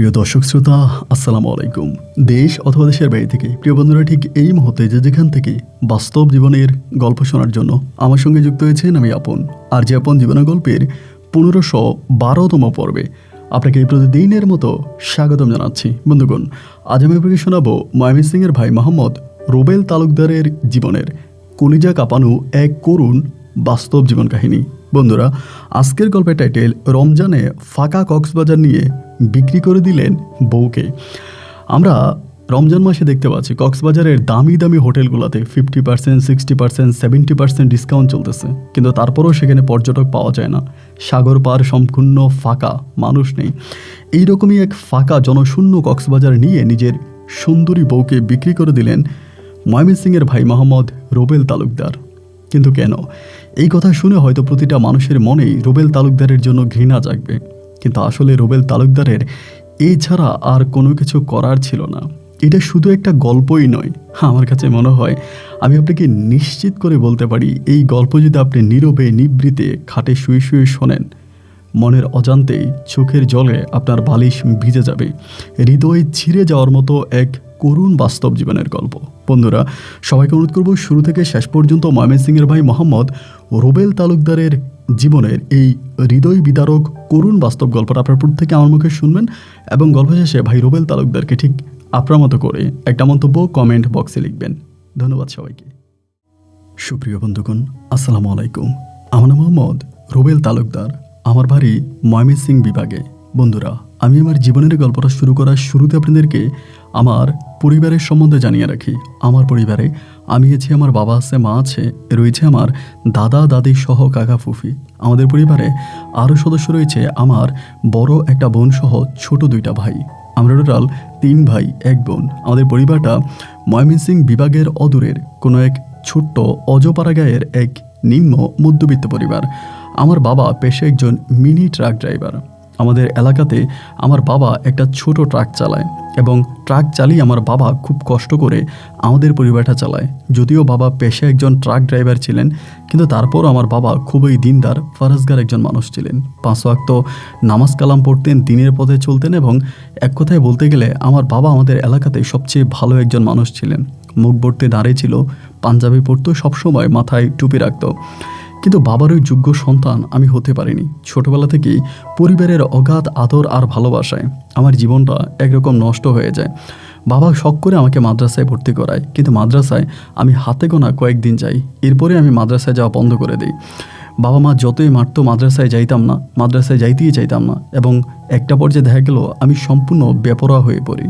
সুপ্রিয় দর্শক শ্রোতা, আসসালামু আলাইকুম। দেশ অথবা দেশের বাইরে থেকে প্রিয় বন্ধুরা ঠিক এই মুহূর্তে যেখান থেকে বাস্তব জীবনের গল্প শোনার জন্য আমার সঙ্গে যুক্ত হয়েছেন আমি আপন। আর যে আপন জীবনের গল্পের 1512তম পর্বে আপনাকে এই প্রতিদিনের মতো স্বাগতম জানাচ্ছি। বন্ধুগণ, আজ আমি আপনাকে শোনাবো ময়মনসিংহের ভাই মোহাম্মদ রুবেল তালুকদারের জীবনের কলিজা কাঁপানো এক করুণ বাস্তব জীবন কাহিনী। বন্ধুরা, আজকের গল্পের টাইটেল রমজানে ফাঁকা কক্সবাজার নিয়ে বিক্রি করে দিলেন বউকে। আমরা রমজান মাসে দেখতে পাচ্ছি কক্সবাজারের দামি দামি হোটেলগুলোতে 50%, 60%, 70% ডিসকাউন্ট চলতেছে, কিন্তু তারপরেও সেখানে পর্যটক পাওয়া যায় না। সাগর পার সম্পূর্ণ ফাঁকা, মানুষ নেই। এইরকমই এক ফাঁকা জনশূন্য কক্সবাজার নিয়ে নিজের সুন্দরী বউকে বিক্রি করে দিলেন ময়মনসিংহের ভাই মোহাম্মদ রুবেল তালুকদার। কিন্তু কেন? এই কথা শুনে হয়তো প্রতিটা মানুষের মনেই রুবেল তালুকদারের জন্য ঘৃণা জাগবে, কিন্তু আসলে রুবেল তালুকদারের এই ছাড়া আর কোনো কিছু করার ছিল না। এটা শুধু একটা গল্পই নয়, আমার কাছে মনে হয় আমি আপনাকে নিশ্চিত করে বলতে পারি এই গল্প যদি আপনি নীরবে নিবৃতে খাটে শুয়ে শুয়ে শোনেন, মনের অজান্তেই চোখের জলে আপনার বালিশ ভিজে যাবে। হৃদয় ছিঁড়ে যাওয়ার মতো এক করুণ বাস্তব জীবনের গল্প। বন্ধুরা, সবাইকে অনুরোধ করব শুরু থেকে শেষ পর্যন্ত ময়মনসিংহের ভাই মোহাম্মদ রুবেল তালুকদারের জীবনের এই হৃদয় বিদারক করুণ বাস্তব গল্পটা আপনার প্রত্যেকে আমার মুখে শুনবেন এবং গল্প শেষে ভাই রুবেল তালুকদারকে ঠিক আপনার মতো করে একটা মন্তব্য কমেন্ট বক্সে লিখবেন। ধন্যবাদ সবাইকে। সুপ্রিয় বন্ধুগণ, আসসালামু আলাইকুম। আমার নাম মোহাম্মদ রুবেল তালুকদার, আমার বাড়ি ময়মনসিংহ বিভাগে। বন্ধুরা, আমি আমার জীবনের গল্পটা শুরু করার শুরুতে আপনাদেরকে আমার পরিবারের সম্বন্ধে জানিয়ে রাখি। আমার পরিবারে আমি আছি, আমার বাবা আছে, মা আছে, রয়েছে আমার দাদা দাদি সহ কাকা ফুফি। আমাদের পরিবারে আরও সদস্য রয়েছে আমার বড় একটা বোন সহ ছোট দুইটা ভাই। আমরা টোটাল 3 ভাই 1 বোন। আমাদের পরিবারটা ময়মনসিংহ বিভাগের অদূরের কোনো এক ছোট্ট অজপাড়া গায়ের এক নিম্ন মধ্যবিত্ত পরিবার। আমার বাবা পেশায় একজন মিনি ট্রাক ড্রাইভার। আমাদের এলাকাতে আমার বাবা একটা ছোট ট্রাক চালায় এবং ট্রাক চালিয়ে আমার বাবা খুব কষ্ট করে আমাদের পরিবারটা চালায়। যদিও বাবা পেশায় একজন ট্রাক ড্রাইভার ছিলেন, কিন্তু তারপর আমার বাবা খুবই দিনদার ফরজগার একজন মানুষ ছিলেন। 5 ওয়াক্ত নামাজ কালাম পড়তেন, দিনের পথে চলতেন এবং এক কথায় বলতে গেলে আমার বাবা আমাদের এলাকাতে সবচেয়ে ভালো একজন মানুষ ছিলেন। মুখ ভর্তি দাঁড়িয়ে ছিল, পাঞ্জাবি পরতো, সবসময় মাথায় টুপি রাখত। কিন্তু বাবার ওই যোগ্য সন্তান আমি হতে পারিনি। ছোটবেলা থেকেই পরিবারের অগাধ আদর আর ভালোবাসায় আমার জীবনটা একরকম নষ্ট হয়ে যায়। বাবা শখ করে আমাকে মাদ্রাসায় ভর্তি করায়, কিন্তু মাদ্রাসায় আমি হাতে গোনা কয়েকদিন যাই, এরপরে আমি মাদ্রাসায় যাওয়া বন্ধ করে দিই। বাবা মা যতই মারতো মাদ্রাসায় যাইতাম না, মাদ্রাসায় যাইতেই চাইতাম না এবং একটা পর্যায়ে দেখা গেল আমি সম্পূর্ণ বেপরোয়া হয়ে পড়ি।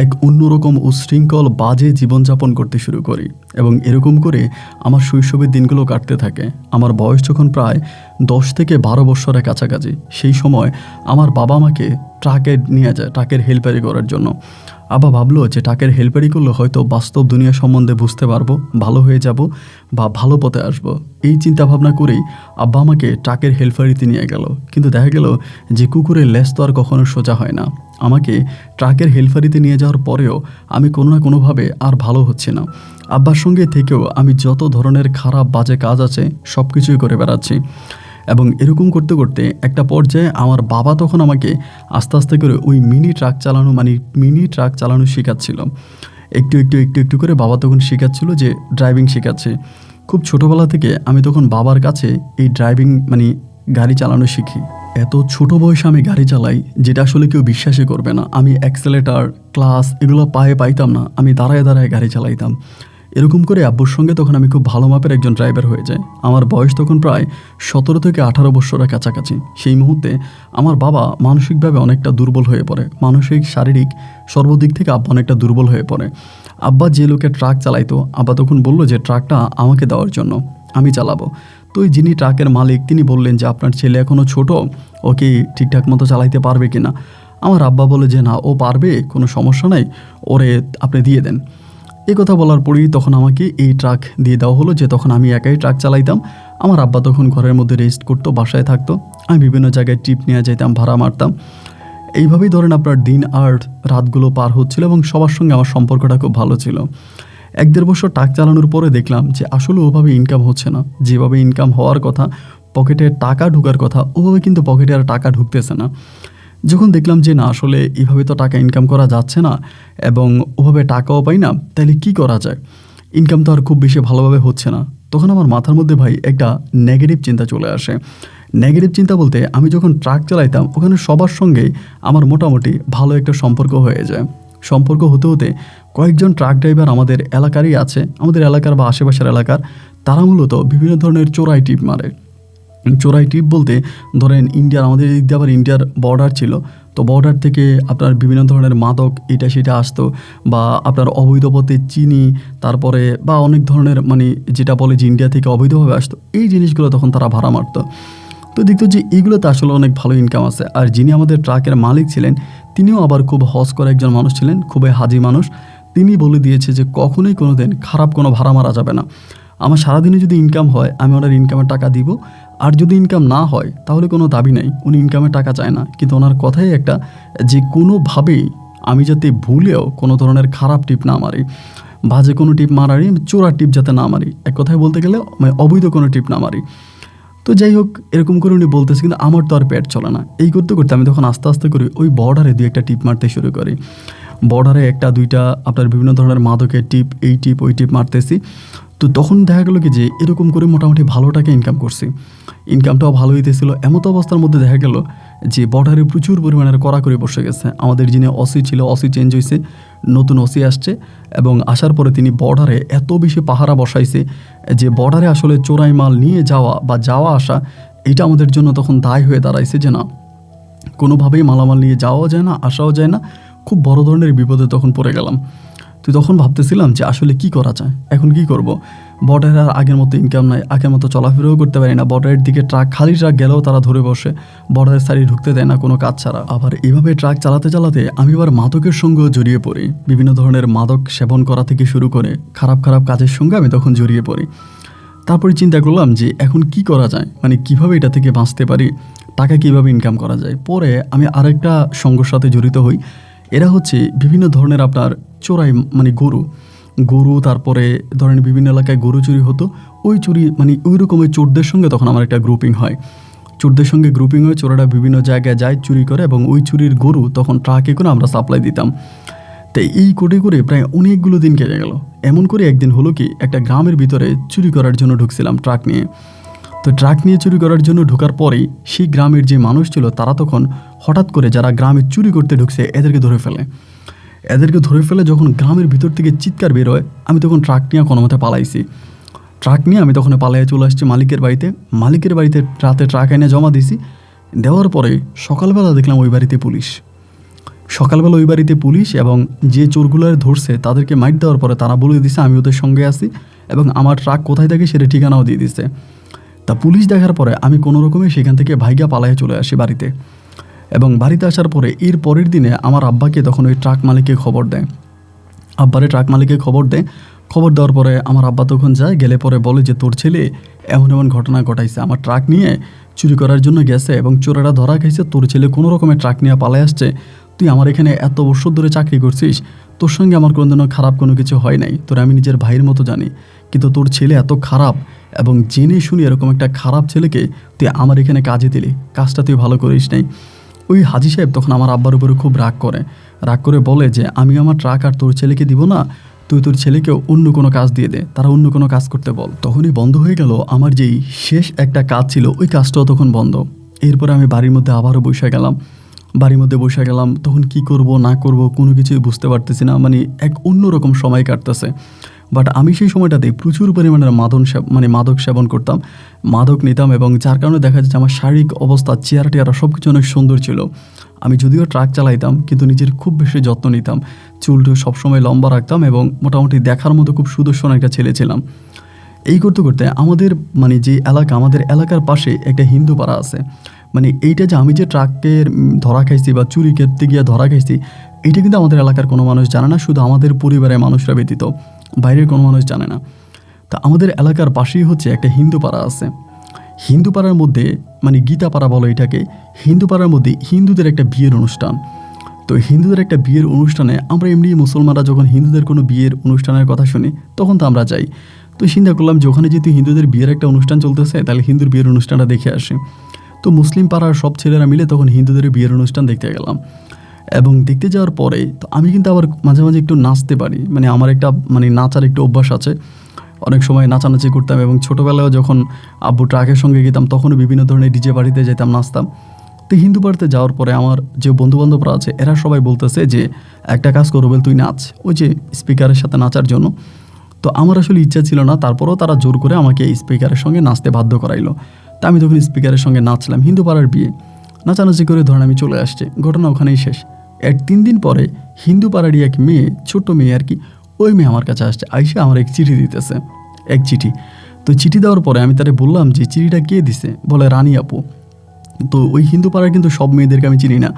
এক অন্যরকম উশৃঙ্খল বাজে জীবনযাপন করতে শুরু করি এবং এরকম করে আমার শৈশবের দিনগুলো কাটতে থাকে। আমার বয়স যখন প্রায় 10 থেকে 12 বছরের কাছাকাছি, সেই সময় আমার বাবা আমাকে ট্রাকে নিয়ে যায় ট্রাকের হেল্পারি করার জন্য। আব্বা ভাবলো যে ট্রাকের হেল্পারি করলে হয়তো বাস্তব দুনিয়া সম্বন্ধে বুঝতে পারবো, ভালো হয়ে যাব বা ভালো পথে আসবো। এই চিন্তা ভাবনা করেই আব্বা আমাকে ট্রাকের হেল্পারিতে নিয়ে গেল। কিন্তু দেখা গেল যে কুকুরের লেজ তো আর কখনো সোজা হয় না। আমাকে ট্রাকের হেল্পারিতে নিয়ে যাওয়ার পরেও আমি কোনো না কোনোভাবে আর ভালো হচ্ছে না। আব্বার সঙ্গে থেকেও আমি যত ধরনের খারাপ বাজে কাজ আছে সব কিছুই করে বেড়াচ্ছি এবং এরকম করতে করতে একটা পর্যায়ে আমার বাবা তখন আমাকে আস্তে আস্তে করে ওই মিনি ট্রাক চালানো শেখাচ্ছিল। একটু একটু একটু একটু করে বাবা তখন শেখাচ্ছিল, যে ড্রাইভিং শেখাচ্ছে। খুব ছোটোবেলা থেকে আমি তখন বাবার কাছে এই ড্রাইভিং গাড়ি চালানো শিখি। এত ছোট বয়সে আমি গাড়ি চালাই যেটা আসলে কেউ বিশ্বাসই করবে না। আমি অ্যাক্সেলেটার, ক্লাস এগুলো পায়ে পাইতাম না, আমি দাঁড়ায় দাঁড়ায় গাড়ি চালাইতাম। এরকম করে আব্বুর সঙ্গে তখন আমি খুব ভালো মাপের একজন ড্রাইভার হয়ে যাই। আমার বয়স তখন প্রায় 17 থেকে 18 বছরের কাছাকাছি। সেই মুহূর্তে আমার বাবা মানসিকভাবে অনেকটা দুর্বল হয়ে পড়ে, মানসিক শারীরিক সর্বদিক থেকে আব্বা অনেকটা দুর্বল হয়ে পড়ে। আব্বা যে লোকের ট্রাক চালাইতো, আব্বা তখন বলল যে ট্রাকটা আমাকে দেওয়ার জন্য, আমি চালাবো। তো যিনি ট্রাকের মালিক তিনি বললেন যে আপনার ছেলে এখনও ছোট, ওকে ঠিকঠাক মতো চালাইতে পারবে কিনা। আমার আব্বা বলে যে না, ও পারবে, কোনো সমস্যা নাই, ওরে আপনি দিয়ে দেন। এই কথা বলার পরেই তখন আমাকে এই ট্রাক দিয়ে দেওয়া হলো, যে তখন আমি একাই ট্রাক চালাইতাম। আমার আব্বা তখন ঘরের মধ্যে রেস্ট করতো, বাসায় থাকতো, আমি বিভিন্ন জায়গায় ট্রিপ নিয়ে যেতাম, ভাড়া মারতাম। এইভাবেই ধরেন আপনার দিন আর রাতগুলো পার হচ্ছিল এবং সবার সঙ্গে আমার সম্পর্কটা খুব ভালো ছিল। 1-1.5 বছর ট্রাক চালানোর পরে দেখলাম যে আসলে ওভাবে ইনকাম হচ্ছে না। যেভাবে ইনকাম হওয়ার কথা, পকেটে টাকা ঢোকার কথা, ওভাবে কিন্তু পকেটে আর টাকা ঢুকতেছে না। যখন দেখলাম যে না আসলে এভাবে তো টাকা ইনকাম করা যাচ্ছে না এবং ওভাবে টাকাও পাই না, তাহলে কি করা যায়? ইনকাম তো আর খুব বেশি ভালোভাবে হচ্ছে না। তখন আমার মাথার মধ্যে ভাই একটা নেগেটিভ চিন্তা চলে আসে। নেগেটিভ চিন্তা বলতে আমি যখন ট্রাক চালাইতাম ওখানে সবার সঙ্গেই আমার মোটামুটি ভালো একটা সম্পর্ক হয়ে যায়। সম্পর্ক হতে হতে কয়েকজন ট্রাক ড্রাইভার আমাদের এলাকারই আছে, আমাদের এলাকার বা আশেপাশের এলাকার, তারা মূলত বিভিন্ন ধরনের চোরাই টিপ মারে। চোরাই টিপ বলতে ধরেন আমাদের এদিক দিয়ে আবার ইন্ডিয়ার বর্ডার ছিল, তো বর্ডার থেকে আপনার বিভিন্ন ধরনের মাদক এটা সেটা আসতো, বা আপনার অবৈধ পথে চিনি, তারপরে বা অনেক ধরনের যেটা বলে যে ইন্ডিয়া থেকে অবৈধভাবে আসতো, এই জিনিসগুলো তখন তারা ভাড়া মারতো। তো দেখতো যে এইগুলোতে আসলে অনেক ভালো ইনকাম আছে। আর যিনি আমাদের ট্রাকের মালিক ছিলেন তিনিও আবার খুব হজ করে একজন মানুষ ছিলেন, খুবই হাজি মানুষ। তিনি বলে দিয়েছে যে কখনোই কোনো দিন খারাপ কোনো ভাড়া মারা যাবে না। আমার সারাদিনে যদি ইনকাম হয় আমি ওনার ইনকামের টাকা দিব, আর যদি ইনকাম না হয় তাহলে কোনো দাবি নেই, উনি ইনকামের টাকা চায় না। কিন্তু ওনার কথাই একটা, যে কোনোভাবেই আমি যাতে ভুলেও কোনো ধরনের খারাপ টিপ না মারি, বাজে কোনো টিপ মারারই, চোরা টিপ যাতে না মারি, এক কথায় বলতে গেলে অবৈধ কোনো টিপ না মারি। তো যাই হোক, এরকম করে উনি বলতেছে, কিন্তু আমার তো আর পেট চলে না। এই করতে করতে আমি তখন আস্তে আস্তে করে ওই বর্ডারে দুই একটা টিপ মারতে শুরু করি। বর্ডারে একটা দুইটা আপনার বিভিন্ন ধরনের মাদকের টিপ, এই টিপ ওই টিপ মারতেছি। তো তখন দেখা গেলো কি যে এরকম করে মোটামুটি ভালো টাকা ইনকাম করছি, ইনকামটাও ভালো হইতেছিল। এমত অবস্থার মধ্যে দেখা গেল যে বর্ডারে প্রচুর পরিমাণের কড়াকড়ি বসে গেছে। আমাদের যিনি অসি ছিল, অসি চেঞ্জ হয়েছে, নতুন অসি আসছে, এবং আসার পরে তিনি বর্ডারে এত বেশি পাহারা বসাইছে যে বর্ডারে আসলে চোরাই মাল নিয়ে যাওয়া বা যাওয়া আসা এটা আমাদের জন্য তখন দায় হয়ে দাঁড়াইছে, যে না কোনোভাবেই মালামাল নিয়ে যাওয়াও যায় না, আসাও যায় না। খুব বড় ধরনের বিপদে তখন পড়ে গেলাম। তো তখন ভাবতেছিলাম যে আসলে কি করা যায়, এখন কি করব। বর্ডারে আর আগের মতো ইনকাম নাই, আগের মতো চলাফেরাও করতে পারি না। বর্ডারের দিকে খালি ট্রাক গেলেও তারা ধরে বসে, বর্ডারের সাইডে ঢুকতে দেয় না কোনো কাজ ছাড়া। আবার এভাবে ট্রাক চালাতে চালাতে আমি আবার মাদকের সঙ্গেও জড়িয়ে পড়ি। বিভিন্ন ধরনের মাদক সেবন করা থেকে শুরু করে খারাপ খারাপ কাজের সঙ্গে আমি তখন জড়িয়ে পড়ি। তারপরে চিন্তা করলাম যে এখন কি করা যায়, কিভাবে এটা থেকে বাঁচতে পারি, টাকা কিভাবে ইনকাম করা যায়। পরে আমি আরেকটা সঙ্গের সাথে জড়িত হই। এরা হচ্ছে বিভিন্ন ধরনের আপনার চোরাই গরু, তারপরে ধরেন বিভিন্ন এলাকায় গরু চুরি হতো, ওই চুরি ওই রকমের চোরদের সঙ্গে তখন আমার একটা গ্রুপিং হয়। চোরদের সঙ্গে গ্রুপিং হয়ে চোরেরা বিভিন্ন জায়গায় যায়, চুরি করে, এবং ওই চুরির গরু তখন ট্রাকে করে আমরা সাপ্লাই দিতাম। তাই এই করে করে প্রায় অনেকগুলো দিন কেটে গেল। এমন করে একদিন হলো কি, একটা গ্রামের ভিতরে চুরি করার জন্য ঢুকছিলাম ট্রাক নিয়ে। তো ট্রাক নিয়ে চুরি করার জন্য ঢোকার পরেই সেই গ্রামের যে মানুষ ছিল তারা তখন হঠাৎ করে যারা গ্রামে চুরি করতে ঢুকছে এদেরকে ধরে ফেলে যখন গ্রামের ভিতর থেকে চিৎকার বের হয়, আমি তখন ট্রাক নিয়ে কোনো মতে পালাইছি। ট্রাক নিয়ে আমি তখন পালাইয়ে চলে আসছি মালিকের বাড়িতে রাতে ট্রাক এনে জমা দিছি। দেওয়ার পরে সকালবেলা দেখলাম ওই বাড়িতে পুলিশ, এবং যে চোরগুলোর ধরছে তাদেরকে মাইট দেওয়ার পরে তারা বলে দিছে আমি ওদের সঙ্গে আছি, এবং আমার ট্রাক কোথায় থাকে সেটা ঠিকানাও দিয়ে দিছে। তা পুলিশ দেখার পরে আমি কোনো রকমে সেখান থেকে ভাইগা পালাইয়ে চলে আসি বাড়িতে। এবং বাড়িতে আসার পরে এর পরের দিনে আমার আব্বাকে তখন ওই ট্রাক মালিককে খবর দেয়। খবর দেওয়ার পরে আমার আব্বা তখন যায়, গেলে পরে বলে যে তোর ছেলে এমন এমন ঘটনা ঘটাইছে, আমার ট্রাক নিয়ে চুরি করার জন্য গেছে এবং চোরেরা ধরা খাইছে, তোর ছেলে কোনো রকমের ট্রাক নিয়ে পালাই আসছে, তুই আমার এখানে এত বছর ধরে চাকরি করছিস, তোর সঙ্গে আমার কোনোদিনও খারাপ কোনো কিছু হয় নাই, তোর আমি নিজের ভাইয়ের মতো জানি, কিন্তু তোর ছেলে এত খারাপ, এবং জেনে শুনি এরকম একটা খারাপ ছেলেকে তুই আমার এখানে কাজে দিলি, কাজটা তুই ভালো করিস নাই। ওই হাজি সাহেব তখন আমার আব্বার উপরে খুব রাগ করে বলে যে আমি আমার ট্রাক আর তোর ছেলেকে দিব না, তুই তোর ছেলেকে অন্য কোনো কাজ দিয়ে দে, তারা অন্য কোনো কাজ করতে বল। তখনই বন্ধ হয়ে গেল আমার যেই শেষ একটা কাজ ছিল, ওই কাজটাও তখন বন্ধ। এরপরে আমি বাড়ির মধ্যে আবারও বসে গেলাম। তখন কি করব না করব কোনো কিছুই বুঝতে পারতেছি না, এক অন্যরকম সময় কাটতেছে। বাট আমি সেই সময়টাতে প্রচুর পরিমাণের মাদক সেবন করতাম, মাদক নিতাম, এবং যার কারণে দেখা যাচ্ছে আমার শারীরিক অবস্থা, চেহারা সব কিছু অনেক সুন্দর ছিল। আমি যদিও ট্রাক চালাইতাম কিন্তু নিজের খুব বেশি যত্ন নিতাম, চুলটা সবসময় লম্বা রাখতাম, এবং মোটামুটি দেখার মতো খুব সুদর্শন একটা ছেলে ছিলাম। এই করতে করতে আমাদের আমাদের এলাকার পাশে একটা হিন্দু পাড়া আছে। এইটা যে আমি যে ট্রাকের ধরা খাইছি বা চুরি করতে গিয়ে ধরা খাইছি, এইটা কিন্তু আমাদের এলাকার কোনো মানুষ জানে না, শুধু আমাদের পরিবারের মানুষরা ব্যতীত বাইরের কোনো মানুষ জানে না। তা আমাদের এলাকার পাশেই হচ্ছে একটা হিন্দু পাড়া আছে। হিন্দু পাড়ার মধ্যে গীতা পাড়া বলো এটাকে, হিন্দু পাড়ার মধ্যে হিন্দুদের একটা বিয়ের অনুষ্ঠান। তো হিন্দুদের একটা বিয়ের অনুষ্ঠানে আমরা এমনি মুসলমানরা যখন হিন্দুদের কোনো বিয়ের অনুষ্ঠানের কথা শুনি তখন তো আমরা যাই। তো চিন্তা করলাম যে ওখানে যেহেতু হিন্দুদের বিয়ের একটা অনুষ্ঠান চলতেছে, তাহলে হিন্দুর বিয়ের অনুষ্ঠানটা দেখে আসি। তো মুসলিম পাড়ার সব ছেলেরা মিলে তখন হিন্দুদের বিয়ের অনুষ্ঠান দেখতে গেলাম। এবং দেখতে যাওয়ার পরে তো আমি কিন্তু আবার মাঝে মাঝে একটু নাচতে পারি, মানে আমার একটা নাচার একটু অভ্যাস আছে। অনেক সময় নাচানাচি করতাম এবং ছোটোবেলায় যখন আব্বু ট্রাকের সঙ্গে গেতাম তখনও বিভিন্ন ধরনের ডিজে বাড়িতে যেতাম, নাচতাম। তো হিন্দু পাড়াতে যাওয়ার পরে আমার যে বন্ধুবান্ধবরা আছে এরা সবাই বলতেছে যে একটা কাজ করো বল, তুই নাচ, ওই যে স্পিকারের সাথে নাচার জন্য। তো আমার আসলে ইচ্ছা ছিল না, তারপরেও তারা জোর করে আমাকে স্পিকারের সঙ্গে নাচতে বাধ্য করাইলো। তা আমি তখন স্পিকারের সঙ্গে নাচলাম। হিন্দু পাড়ার বিয়ে, নাচানাচি করে ধরেন আমি চলে আসছি, ঘটনা ওখানেই শেষ। 3 দিন পরে হিন্দু পাড়ারই এক মেয়ে, ছোট্ট মেয়ে আর কি, ওই মেয়ে আমার কাছে আসছে, আইসে আমার এক চিঠি দিতেছে, এক চিঠি। তো চিঠি দেওয়ার পরে আমি তারে বললাম যে চিঠিটা কে দিছে, বলে রানী আপু। তো ওই হিন্দু পাড়ার কিন্তু সব মেয়েদেরকে আমি চিনি না,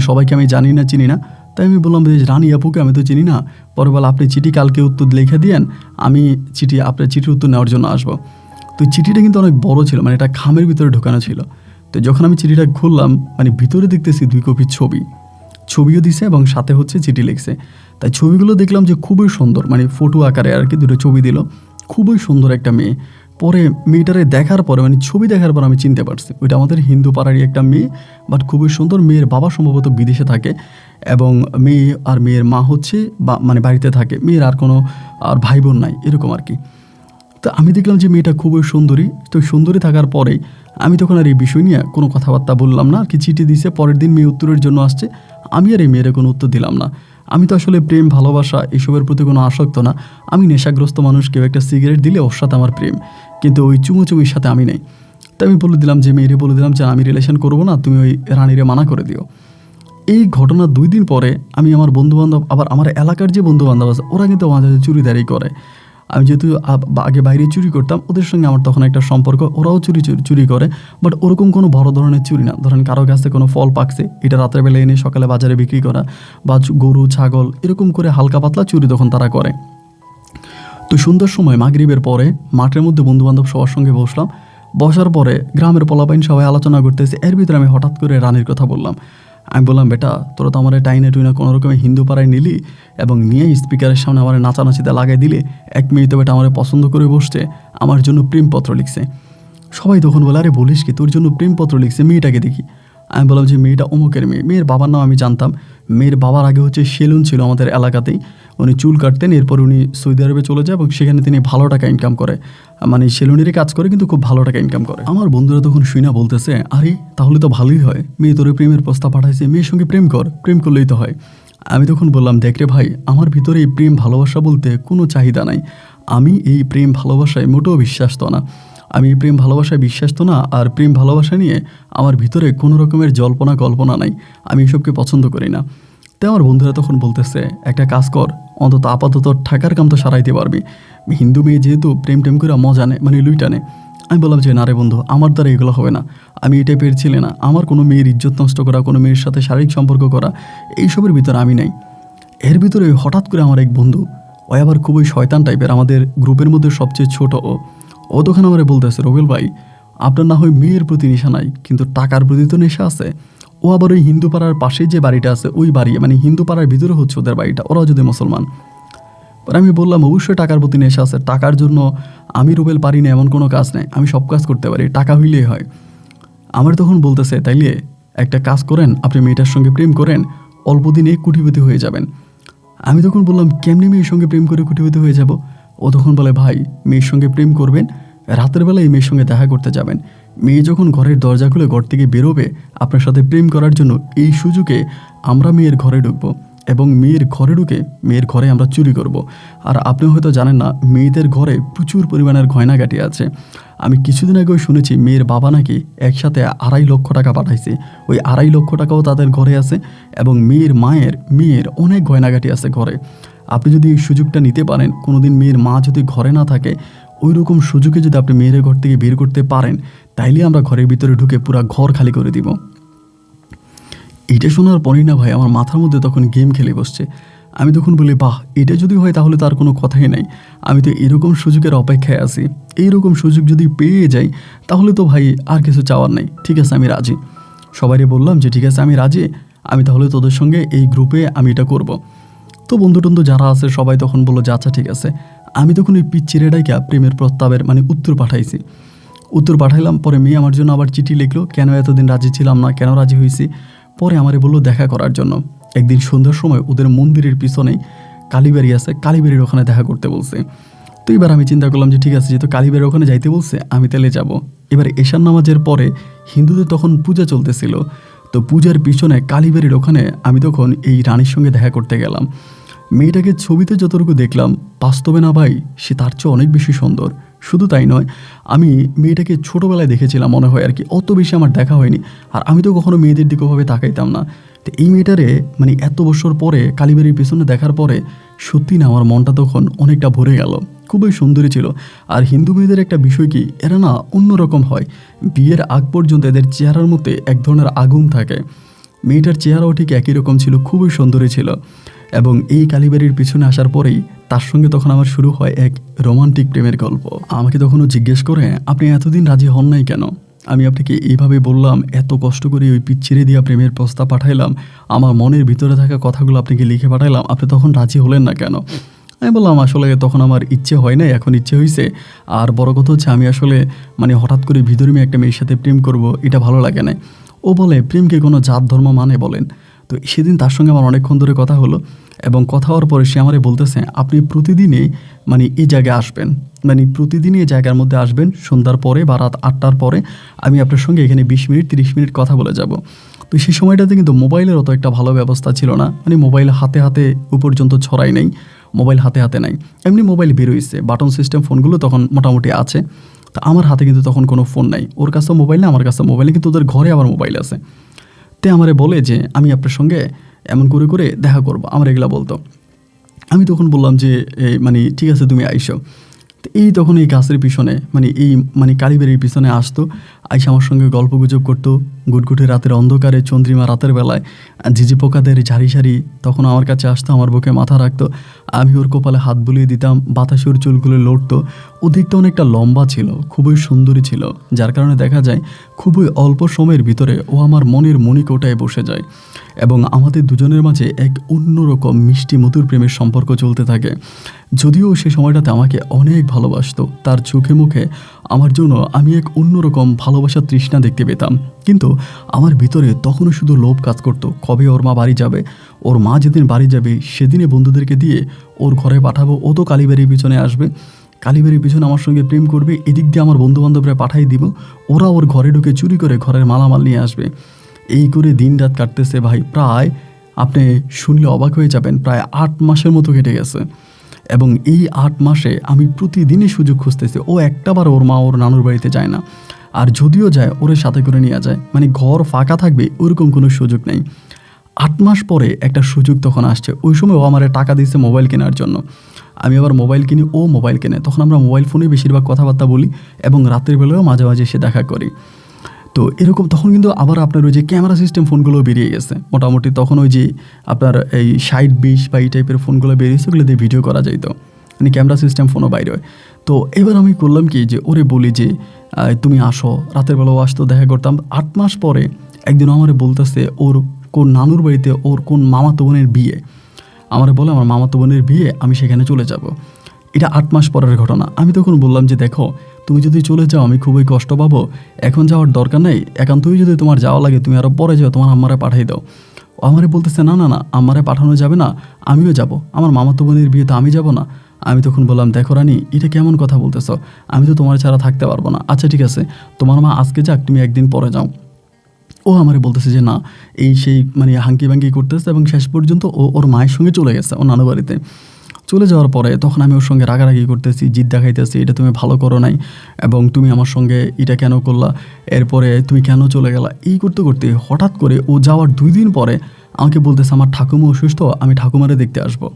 সবাইকে আমি জানি না, চিনি না। তাই আমি বললাম যে রানী আপুকে আমি তো চিনি না। পরে বলে আপনি চিঠি কালকে উত্তর লিখে দিয়েন, আমি আপনার চিঠির উত্তর নেওয়ার জন্য আসবো। তো চিঠিটা কিন্তু অনেক বড় ছিল, এটা খামের ভিতরে ঢোকানো ছিল। তো যখন আমি চিঠিটা খুললাম, ভিতরে দেখতেছি 2 কপি ছবিও দিছে এবং সাথে হচ্ছে চিঠি লিখছে। তাই ছবিগুলো দেখলাম যে খুবই সুন্দর, ফটো আকারে আর কি 2টো ছবি দিল, খুবই সুন্দর একটা মেয়ে। পরে মেয়েটারে দেখার পরে ছবি দেখার পর আমি চিনতে পারছি ওইটা আমাদের হিন্দু পাড়ারই একটা মেয়ে, বাট খুবই সুন্দর। মেয়ের বাবা সম্ভবত বিদেশে থাকে এবং মেয়ের মা হচ্ছে বাড়িতে থাকে, মেয়ের আর কোনো ভাই বোন নাই, এরকম আর কি। তো আমি দেখলাম যে মেয়েটা খুবই সুন্দরী। তো সুন্দরী থাকার পরেই আমি তখন আর এই বিষয় নিয়ে কোনো কথাবার্তা বললাম না আর কি। চিঠি দিছে, পরের দিন মেয়ে উত্তরের জন্য আসছে, আমি আর এই মেয়ের কোনো উত্তর দিলাম না। আমি তো আসলে প্রেম ভালোবাসা এসবের প্রতি কোনো আসক্ত না। আমি নেশাগ্রস্ত মানুষ, কেউ একটা সিগারেট দিলে ওর সাথে আমার প্রেম, কিন্তু ওই চুমুচুমির সাথে আমি নেই। তাই আমি বলে দিলাম যে মেয়েরে বলে দিলাম যে আমি রিলেশন করবো না, তুমি ওই রানীরে মানা করে দিও। এই ঘটনা 2 দিন পরে আমি আমার বন্ধুবান্ধব, আবার আমার এলাকার যে বন্ধুবান্ধব আছে ওরা কিন্তু আমাদের চুরিদারি করে। আমি যেহেতু আগে বাইরে চুরি করতাম, ওদের সঙ্গে আমার তখন একটা সম্পর্ক, ওরাও চুরি করে, বাট ওরকম কোনো বড় ধরনের চুরি না। ধরেন কারো কাছে কোনো ফল পাকছে, এটা রাত্রেবেলা এনে সকালে বাজারে বিক্রি করা, বা গরু ছাগল এরকম করে হালকা পাতলা চুরি তখন তারা করে। তো সন্ধ্যার সময় মাগরিবের পরে মাঠের মধ্যে বন্ধুবান্ধব সবার সঙ্গে বসার পরে গ্রামের পোলাপাইন সবাই আলোচনা করতেছে। এর ভিতরে আমি হঠাৎ করে রানীর কথা বললাম। আমি বললাম, বেটা তোরা তো আমার টাইনে টুইনা কোনো রকমের হিন্দু পাড়ায় নিলি এবং নিয়ে স্পিকারের সামনে আমার নাচানাচিতে লাগাই দিলে। এক মেয়ে তো বেটা আমার পছন্দ করে বসছে, আমার জন্য প্রেমপত্র লিখছে। সবাই তখন বলে, আরে বলিস কি, তোর জন্য প্রেমপত্র লিখছে, মেয়েটাকে দেখি। আমি বললাম যে মেয়েটা অমুকের মেয়ে। মেয়ের বাবার নাম আমি জানতাম। মেয়ের বাবার আগে হচ্ছে সেলুন ছিল আমাদের এলাকাতেই, উনি চুল কাটতেন, এরপর উনি সৌদি আরবে চলে যায় এবং সেখানে তিনি ভালো টাকা ইনকাম করে, সেলুনেরই কাজ করে, কিন্তু খুব ভালো টাকা ইনকাম করে। আমার বন্ধুরা তখন শুনে বলতেছে, আরে তাহলে তো ভালোই হয়, মেয়ে তোর প্রেমের প্রস্তাব পাঠাইছে, মেয়ের সঙ্গে প্রেম করলেই তো হয়। আমি তখন বললাম, দেখ রে ভাই, আমার ভিতরে এই প্রেম ভালোবাসা বলতে কোনো চাহিদা নাই। আমি এই প্রেম ভালোবাসায় মোটেও বিশ্বাস তো না। আমি প্রেম ভালোবাসায় বিশ্বাস তো না, আর প্রেম ভালোবাসা নিয়ে আমার ভিতরে কোনো রকমের কল্পনা নাই। আমি এসবকে পছন্দ করি না। তাই আমার বন্ধুরা তখন বলতেছে, একটা কাজ কর, অন্তত আপাতত টাকার কাম তো সারাইতে পারবি। হিন্দু মেয়ে যেহেতু প্রেম করে মজা নেয়, লুইটা নেয়। আমি বললাম যে না রে বন্ধু, আমার দ্বারা এগুলো হবে না। আমি এই টাইপের ছেলে না। আমার কোনো মেয়ের ইজ্জত নষ্ট করা, কোনো মেয়ের সাথে শারীরিক সম্পর্ক করা, এইসবের ভিতরে আমি নাই। এর ভিতরে হঠাৎ করে আমার এক বন্ধু, ও আবার খুবই শয়তান টাইপের, আমাদের গ্রুপের মধ্যে সবচেয়ে ছোট ও তখন আমার বলতেছে, রবেল ভাই, আপনার না হয় মেয়ের প্রতি নেশা নাই, কিন্তু টাকার প্রতি তো নেশা আছে। ও আবার ওই হিন্দু পাড়ার পাশে যে বাড়িটা আছে ওই বাড়ি, হিন্দু পাড়ার ভিতরে হচ্ছে ওদের বাড়িটা, ওরাও যদি মুসলমান। পরে আমি বললাম, অবশ্যই টাকার প্রতি নেশা আছে, টাকার জন্য আমি রুবেল পারি না এমন কোনো কাজ নেই, আমি সব কাজ করতে পারি, টাকা হইলেই হয়। আমার তখন বলতেছে, তাইলে একটা কাজ করেন, আপনি মেয়েটার সঙ্গে প্রেম করেন, অল্প দিনে কোটিপতি হয়ে যাবেন। আমি তখন বললাম, কেমনি মেয়ের সঙ্গে প্রেম করে কোটিপতি হয়ে যাব? ও তখন বলে, ভাই, মেয়ের সঙ্গে প্রেম করবেন, রাতের বেলা এই মেয়ের সঙ্গে দেখা করতে যাবেন, মেয়ে যখন ঘরের দরজা খুলে ঘর থেকে বেরোবে আপনার সাথে প্রেম করার জন্য, এই সুযোগে আমরা মেয়ের ঘরে ঢুকবো এবং মেয়ের ঘরে ঢুকে মেয়ের ঘরে আমরা চুরি করব। আর আপনি হয়তো জানেন না, মেয়েদের ঘরে প্রচুর পরিমাণের গয়নাগাটি আছে। আমি কিছুদিন আগেও শুনেছি মেয়ের বাবা নাকি একসাথে 2.5 লক্ষ টাকা পাঠাইছে, ওই 2.5 লক্ষ টাকাও তাদের ঘরে আছে এবং মেয়ের অনেক গয়নাগাটি আছে ঘরে। আপনি যদি এই সুযোগটা নিতে পারেন, কোনোদিন মেয়ের মা যদি ঘরে না থাকে, ওই রকম সুযোগে যদি আপনি মেয়ের ঘর থেকে বের করতে পারেন, তাইলে আমরা ঘরের ভিতরে ঢুকে পুরো ঘর খালি করে দিব। এটা শোনার পরেই না ভাই, আমার মাথার মধ্যে তখন গেম খেলে বসছে। আমি তখন বলি, বাহ, এটা যদি হয় তাহলে তার কোনো কথাই নাই। আমি তো এরকম সুযোগের অপেক্ষায় আছি। এইরকম সুযোগ যদি পেয়ে যাই তাহলে তো ভাই আর কিছু চাওয়ার নেই। ঠিক আছে, আমি রাজি। সবাইকে বললাম যে ঠিক আছে, আমি রাজি, আমি তাহলে তোদের সঙ্গে এই গ্রুপে আমি এটা করব। তো বন্ধু যারা আছে সবাই তখন বললো যে আচ্ছা ঠিক আছে। আমি তখন ওই পিচ্চিরেটাইকে প্রেমের প্রস্তাবের উত্তর পাঠাইছি। উত্তর পাঠাইলাম। পরে মেয়ে আমার জন্য আবার চিঠি লিখলো, কেন এতদিন রাজি ছিলাম না, কেন রাজি হয়েছি। পরে আমারে বললো দেখা করার জন্য। একদিন সন্ধ্যার সময় ওদের মন্দিরের পিছনে কালীবাড়ি আছে, কালীবাড়ির ওখানে দেখা করতে বলছে। তো এবার আমি চিন্তা করলাম যে ঠিক আছে, যেহেতু কালীবাড়ির ওখানে যাইতে বলছে আমি তাহলে যাব। এবার এশার নামাজের পরে হিন্দুদের তখন পূজা চলতেছিল, তো পূজার পিছনে কালীবাড়ির ওখানে আমি তখন এই রানীর সঙ্গে দেখা করতে গেলাম। মেয়েটাকে ছবিতে যতটুকু দেখলাম, বাস্তবে না ভাই, সে তার চেয়ে অনেক বেশি সুন্দর। শুধু তাই নয়, আমি মেয়েটাকে ছোটোবেলায় দেখেছিলাম মনে হয় আর কি, অত বেশি আমার দেখা হয়নি। আর আমি তো কখনো মেয়েদের দিকে ওভাবে তাকাইতাম না। তো এই মেয়েটারে মানে এত বছর পরে কালীবাড়ির পেছনে দেখার পরে সত্যি না আমার মনটা তখন অনেকটা ভরে গেল। খুবই সুন্দরী ছিল। আর হিন্দু মেয়েদের একটা বিষয় কি, এরা না অন্যরকম হয়। বিয়ের আগ পর্যন্ত এদের চেহারার মধ্যে এক ধরনের আগুন থাকে। মেয়েটার চেহারাও ঠিক একই রকম ছিল, খুবই সুন্দরী ছিল। এবং এই কালীবাড়ির পিছনে আসার পরেই তার সঙ্গে তখন আমার শুরু হয় এক রোমান্টিক প্রেমের গল্প। আমাকে তখনও জিজ্ঞেস করে, আপনি এতদিন রাজি হন নাই কেন? আমি আপনাকে এইভাবে বললাম, এত কষ্ট করে ওই পিচ্ছিরে দিয়া প্রেমের প্রস্তাব পাঠাইলাম, আমার মনের ভিতরে থাকা কথাগুলো আপনাকে লিখে পাঠাইলাম, আপনি তখন রাজি হলেন না কেন? আমি বললাম আসলে তখন আমার ইচ্ছে হয় নাই, এখন ইচ্ছে হয়েছে। আর বড় কথা হচ্ছে আমি আসলে মানে হঠাৎ করে ভিতরে একটা মেয়ের সাথে প্রেম করব, এটা ভালো লাগে না। ও বলে, প্রেমকে কোনো জাত ধর্ম মানে বলেন? তো সেদিন তার সঙ্গে আমার অনেকক্ষণ ধরে কথা হলো, এবং কথা হওয়ার পরে সে আমারে বলতেছে, আপনি প্রতিদিনই মানে এই জায়গায় আসবেন, মানে প্রতিদিনই এই জায়গার মধ্যে আসবেন সন্ধ্যার পরে বা রাত 8টার পরে। আমি আপনার সঙ্গে এখানে 20 মিনিট 30 মিনিট কথা বলে যাব। তো সেই সময়টাতে কিন্তু মোবাইলের অত একটা ভালো ব্যবস্থা ছিল না, মানে মোবাইল হাতে হাতে পর্যন্ত ছড়াই নেই, মোবাইল হাতে হাতে নাই। এমনি মোবাইল বেরোইছে, বাটন সিস্টেম ফোনগুলো তখন মোটামুটি আছে। তো আমার হাতে কিন্তু তখন কোনো ফোন নাই, ওর কাছে মোবাইল নেই, আমার কাছে মোবাইল নেই, কিন্তু ওদের ঘরে আবার মোবাইল আছে। তে আমারে বলে যে আমি আপনার সঙ্গে এমন করে করে দেখা করব, আমার এগুলা বলতো। আমি তখন বললাম যে মানে ঠিক আছে তুমি আইসো। তো এই তখন এই গাছের পিছনে মানে কালীবাড়ির পিছনে আসতো, আইসা আমার সঙ্গে গল্প গুজব করতো। গুটগুটে রাতের অন্ধকারে, চন্দ্রিমা রাতের বেলায়, ঝিঝি পোকাদের ঝাড়ি সারি তখন আমার কাছে আসতো, আমার বুকে মাথা রাখতো, আমি ওর কপালে হাত বুলিয়ে দিতাম, বাতাসের চুলগুলো লড়তো। ও দেখতে অনেকটা লম্বা ছিল, খুবই সুন্দরী ছিল, যার কারণে দেখা যায় খুবই অল্প সময়ের ভিতরে ও আমার মনের মণিকোটায় বসে যায়, এবং আমাদের দুজনের মাঝে এক অন্যরকম মিষ্টি মধুর প্রেমের সম্পর্ক চলতে থাকে। যদিও সে সময়টাতে আমাকে অনেক ভালোবাসতো, তার চোখে মুখে আমার জন্য আমি এক অন্যরকম ভালোবাসার তৃষ্ণা দেখতে পেতাম, কিন্তু আমার ভিতরে তখনও শুধু লোভ কাজ করতো, কবে ওর মা বাড়ি যাবে, ওর মা যেদিন বাড়ি যাবে সেদিনে বন্ধুদেরকে দিয়ে ওর ঘরে পাঠাবো, ও তো কালীবাড়ির পিছনে আসবে, কালীবাড়ির পিছনে আমার সঙ্গে প্রেম করবে, এদিক দিয়ে আমার বন্ধুবান্ধবরা পাঠাই দিব, ওরা ওর ঘরে ঢুকে চুরি করে ঘরের মালামাল নিয়ে আসবে। এই করে দিন রাত কাটতেছে ভাই, প্রায় আপনি শুনলে অবাক হয়ে যাবেন, প্রায় 8 মাসের মতো কেটে গেছে। এবং এই 8 মাসে আমি প্রতিদিনই সুযোগ খুঁজতেছি। ও একটাবার ওর মা ওর নানুর বাড়িতে যায় না, আর যদিও যায় ওরে সাথে করে নিয়ে যায়, মানে ঘর ফাঁকা থাকবে ওরকম কোনো সুযোগ নেই। 8 মাস পরে একটা সুযোগ তখন আসছে, ওই সময় ও আমার টাকা দিয়েছে মোবাইল কেনার জন্য। আমি আবার মোবাইল কিনি, ও মোবাইল কেনে, তখন আমরা মোবাইল ফোনে বেশিরভাগ কথাবার্তা বলি, এবং রাতের বেলায়ও মাঝে মাঝে এসে দেখা করি। তো এরকম তখন কিন্তু আবার আপনার ওই যে ক্যামেরা সিস্টেম ফোনগুলো বেরিয়ে গেছে মোটামুটি, তখন ওই যে আপনার এই 60-20 বা এই টাইপের ফোনগুলো বেরিয়েছে, ওগুলো দিয়ে ভিডিও করা যেত, মানে ক্যামেরা সিস্টেম ফোনও বাইরে হয়। তো এবার আমি করলাম কি, যে ওরে বলি যে তুমি আসো, রাতের বেলাও আসতো, দেখা করতাম। 8 মাস পরে একদিন আমার বলতেছে ওর কোন নানুর বাড়িতে ওর কোন মামাতো বোনের বিয়ে, আমার বলে আমার মামাতো বোনের বিয়ে, আমি সেখানে চলে যাব। এটা 8 মাস পরের ঘটনা। আমি তখন বললাম যে দেখো, তুমি যদি চলে যাও আমি খুবই কষ্ট পাবো, এখন যাওয়ার দরকার নেই, একান্তই যদি তোমার যাওয়া লাগে তুমি আরও পরে যাও, তোমার আম্মারে পাঠিয়ে দাও। ও আমারে বলতেছে না না না, আম্মারে পাঠানো যাবে না, আমিও যাব, আমার মামাতো বোনের বিয়ে তো আমি যাব না। আমি তখন বললাম দেখো রানী, এটা কেমন কথা বলতেছো, আমি তো তোমার ছাড়া থাকতে পারবো না। আচ্ছা ঠিক আছে, তোমার মা আজকে যাক, তুমি একদিন পরে যাও। ও আমারে বলতেছে যে না, এই সেই মানে হাঙ্কি ভাঙ্কি করতেছে, এবং শেষ পর্যন্ত ও ওর মায়ের সঙ্গে চলে গেছে ও নানু বাড়িতে। চলে যাওয়ার পরে তখন আমি ওর সঙ্গে রাগারাগি করতেছি, জিদ দেখাইতেছি, এটা তুমি ভালো করো নাই, এবং তুমি আমার সঙ্গে এটা কেন করলা, এরপরে তুমি কেন চলে গেলা, এই করতে করতে হঠাৎ করে ও যাওয়ার 2 দিন পরে আমাকে বলতেছে আমার ঠাকুমা অসুস্থ, আমি ঠাকুমারে দেখতে আসবো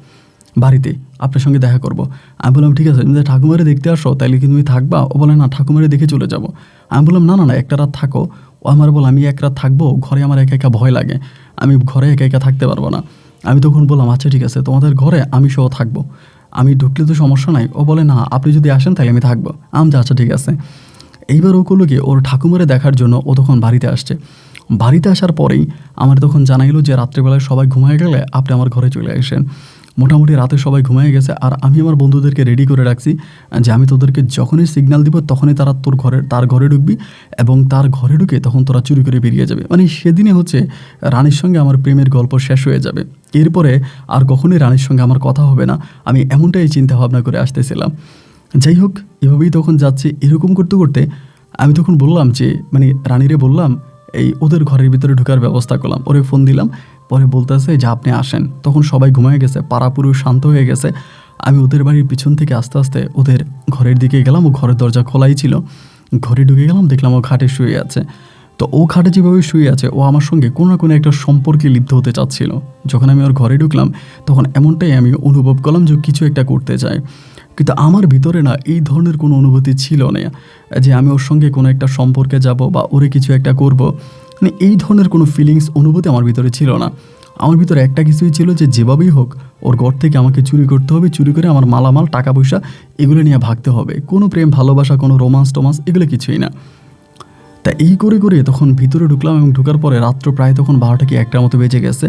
বাড়িতে, আপনার সঙ্গে দেখা করব। আমি বললাম ঠিক আছে, তুমি ঠাকুমারে দেখতে আসো, তাইলে কি তুমি থাকবা? ও বলে না, ঠাকুমারে দেখে চলে যাব। আমি বললাম না না না, একটা রাত থাকো। ও আমার বলে আমি 1 রাত থাকবো, ঘরে আমার একা একা ভয় লাগে, আমি ঘরে একা একা থাকতে পারবো না। আমি তখন বললাম আচ্ছা ঠিক আছে, তোমাদের ঘরে আমি সহ থাকবো, আমি ঢুকলে তো সমস্যা নাই। ও বলে না, আপনি যদি আসেন তাহলে আমি থাকবো। আমি যে আচ্ছা ঠিক আছে। এইবার ও করলো কি, ওর ঠাকুমারে দেখার জন্য ও তখন বাড়িতে আসছে। বাড়িতে আসার পরেই আমার তখন জানা গেল যে রাত্রেবেলায় সবাই ঘুমায় গেলে আপনি আমার ঘরে চলে আসেন। মোটামুটি রাতে সবাই ঘুমিয়ে গেছে, আর আমি আমার বন্ধুদেরকে রেডি করে রাখছি যে আমি তোদেরকে যখনই সিগন্যাল দিব তখনই তার ঘরে ঢুকবি এবং তার ঘরে ঢুকে তখন তোরা চুরি করে বেরিয়ে যাবে। মানে সেদিনে হচ্ছে রানীর সঙ্গে আমার প্রেমের গল্প শেষ হয়ে যাবে, এরপরে আর কখনোই রানীর সঙ্গে আমার কথা হবে না। আমি এমনটাই চিন্তা ভাবনা করে আসতেছিলাম। যাই হোক, এভাবেই তখন যাচ্ছে। এরকম করতে করতে আমি তখন বললাম যে মানে রানীরে বললাম এই ওদের ঘরের ভিতরে ঢোকার ব্যবস্থা করলাম, ওরে ফোন দিলাম। পরে বলতেছে যে আপনি আসেন। তখন সবাই ঘুমিয়ে গেছে, পাড়া পুরো শান্ত হয়ে গেছে। আমি ওদের বাড়ির পিছন থেকে আস্তে আস্তে ওদের ঘরের দিকে গেলাম। ও ঘরের দরজা খোলাই ছিল, ঘরে ঢুকে গেলাম, দেখলাম ও খাটে শুয়ে আছে। তো ও খাটে যেভাবে শুয়ে আছে, ও আমার সঙ্গে কোনো না কোনো একটা সম্পর্কে লিপ্ত হতে চাচ্ছিল। যখন আমি ওর ঘরে ঢুকলাম তখন এমনটাই আমি অনুভব করলাম যে কিছু একটা করতে চায়, কিন্তু আমার ভিতরে না এই ধরনের কোনো অনুভূতি ছিল না যে আমি ওর সঙ্গে কোনো একটা সম্পর্কে যাব বা ওরে কিছু একটা করব। মানে এই ধরনের কোনো ফিলিংস অনুভূতি আমার ভিতরে ছিল না। আমার ভিতরে একটা কিছুই ছিল যে যেভাবেই হোক ওর ঘর থেকে আমাকে চুরি করতে হবে, চুরি করে আমার মালামাল টাকা পয়সা এগুলো নিয়ে ভাগতে হবে। কোনো প্রেম ভালোবাসা, কোনো রোমান্স টোমান্স এগুলো কিছুই না। তা এই করে করে তখন ভিতরে ঢুকলাম এবং ঢুকার পরে রাত্র প্রায় তখন 12টা কি 1টার মতো বেজে গেছে।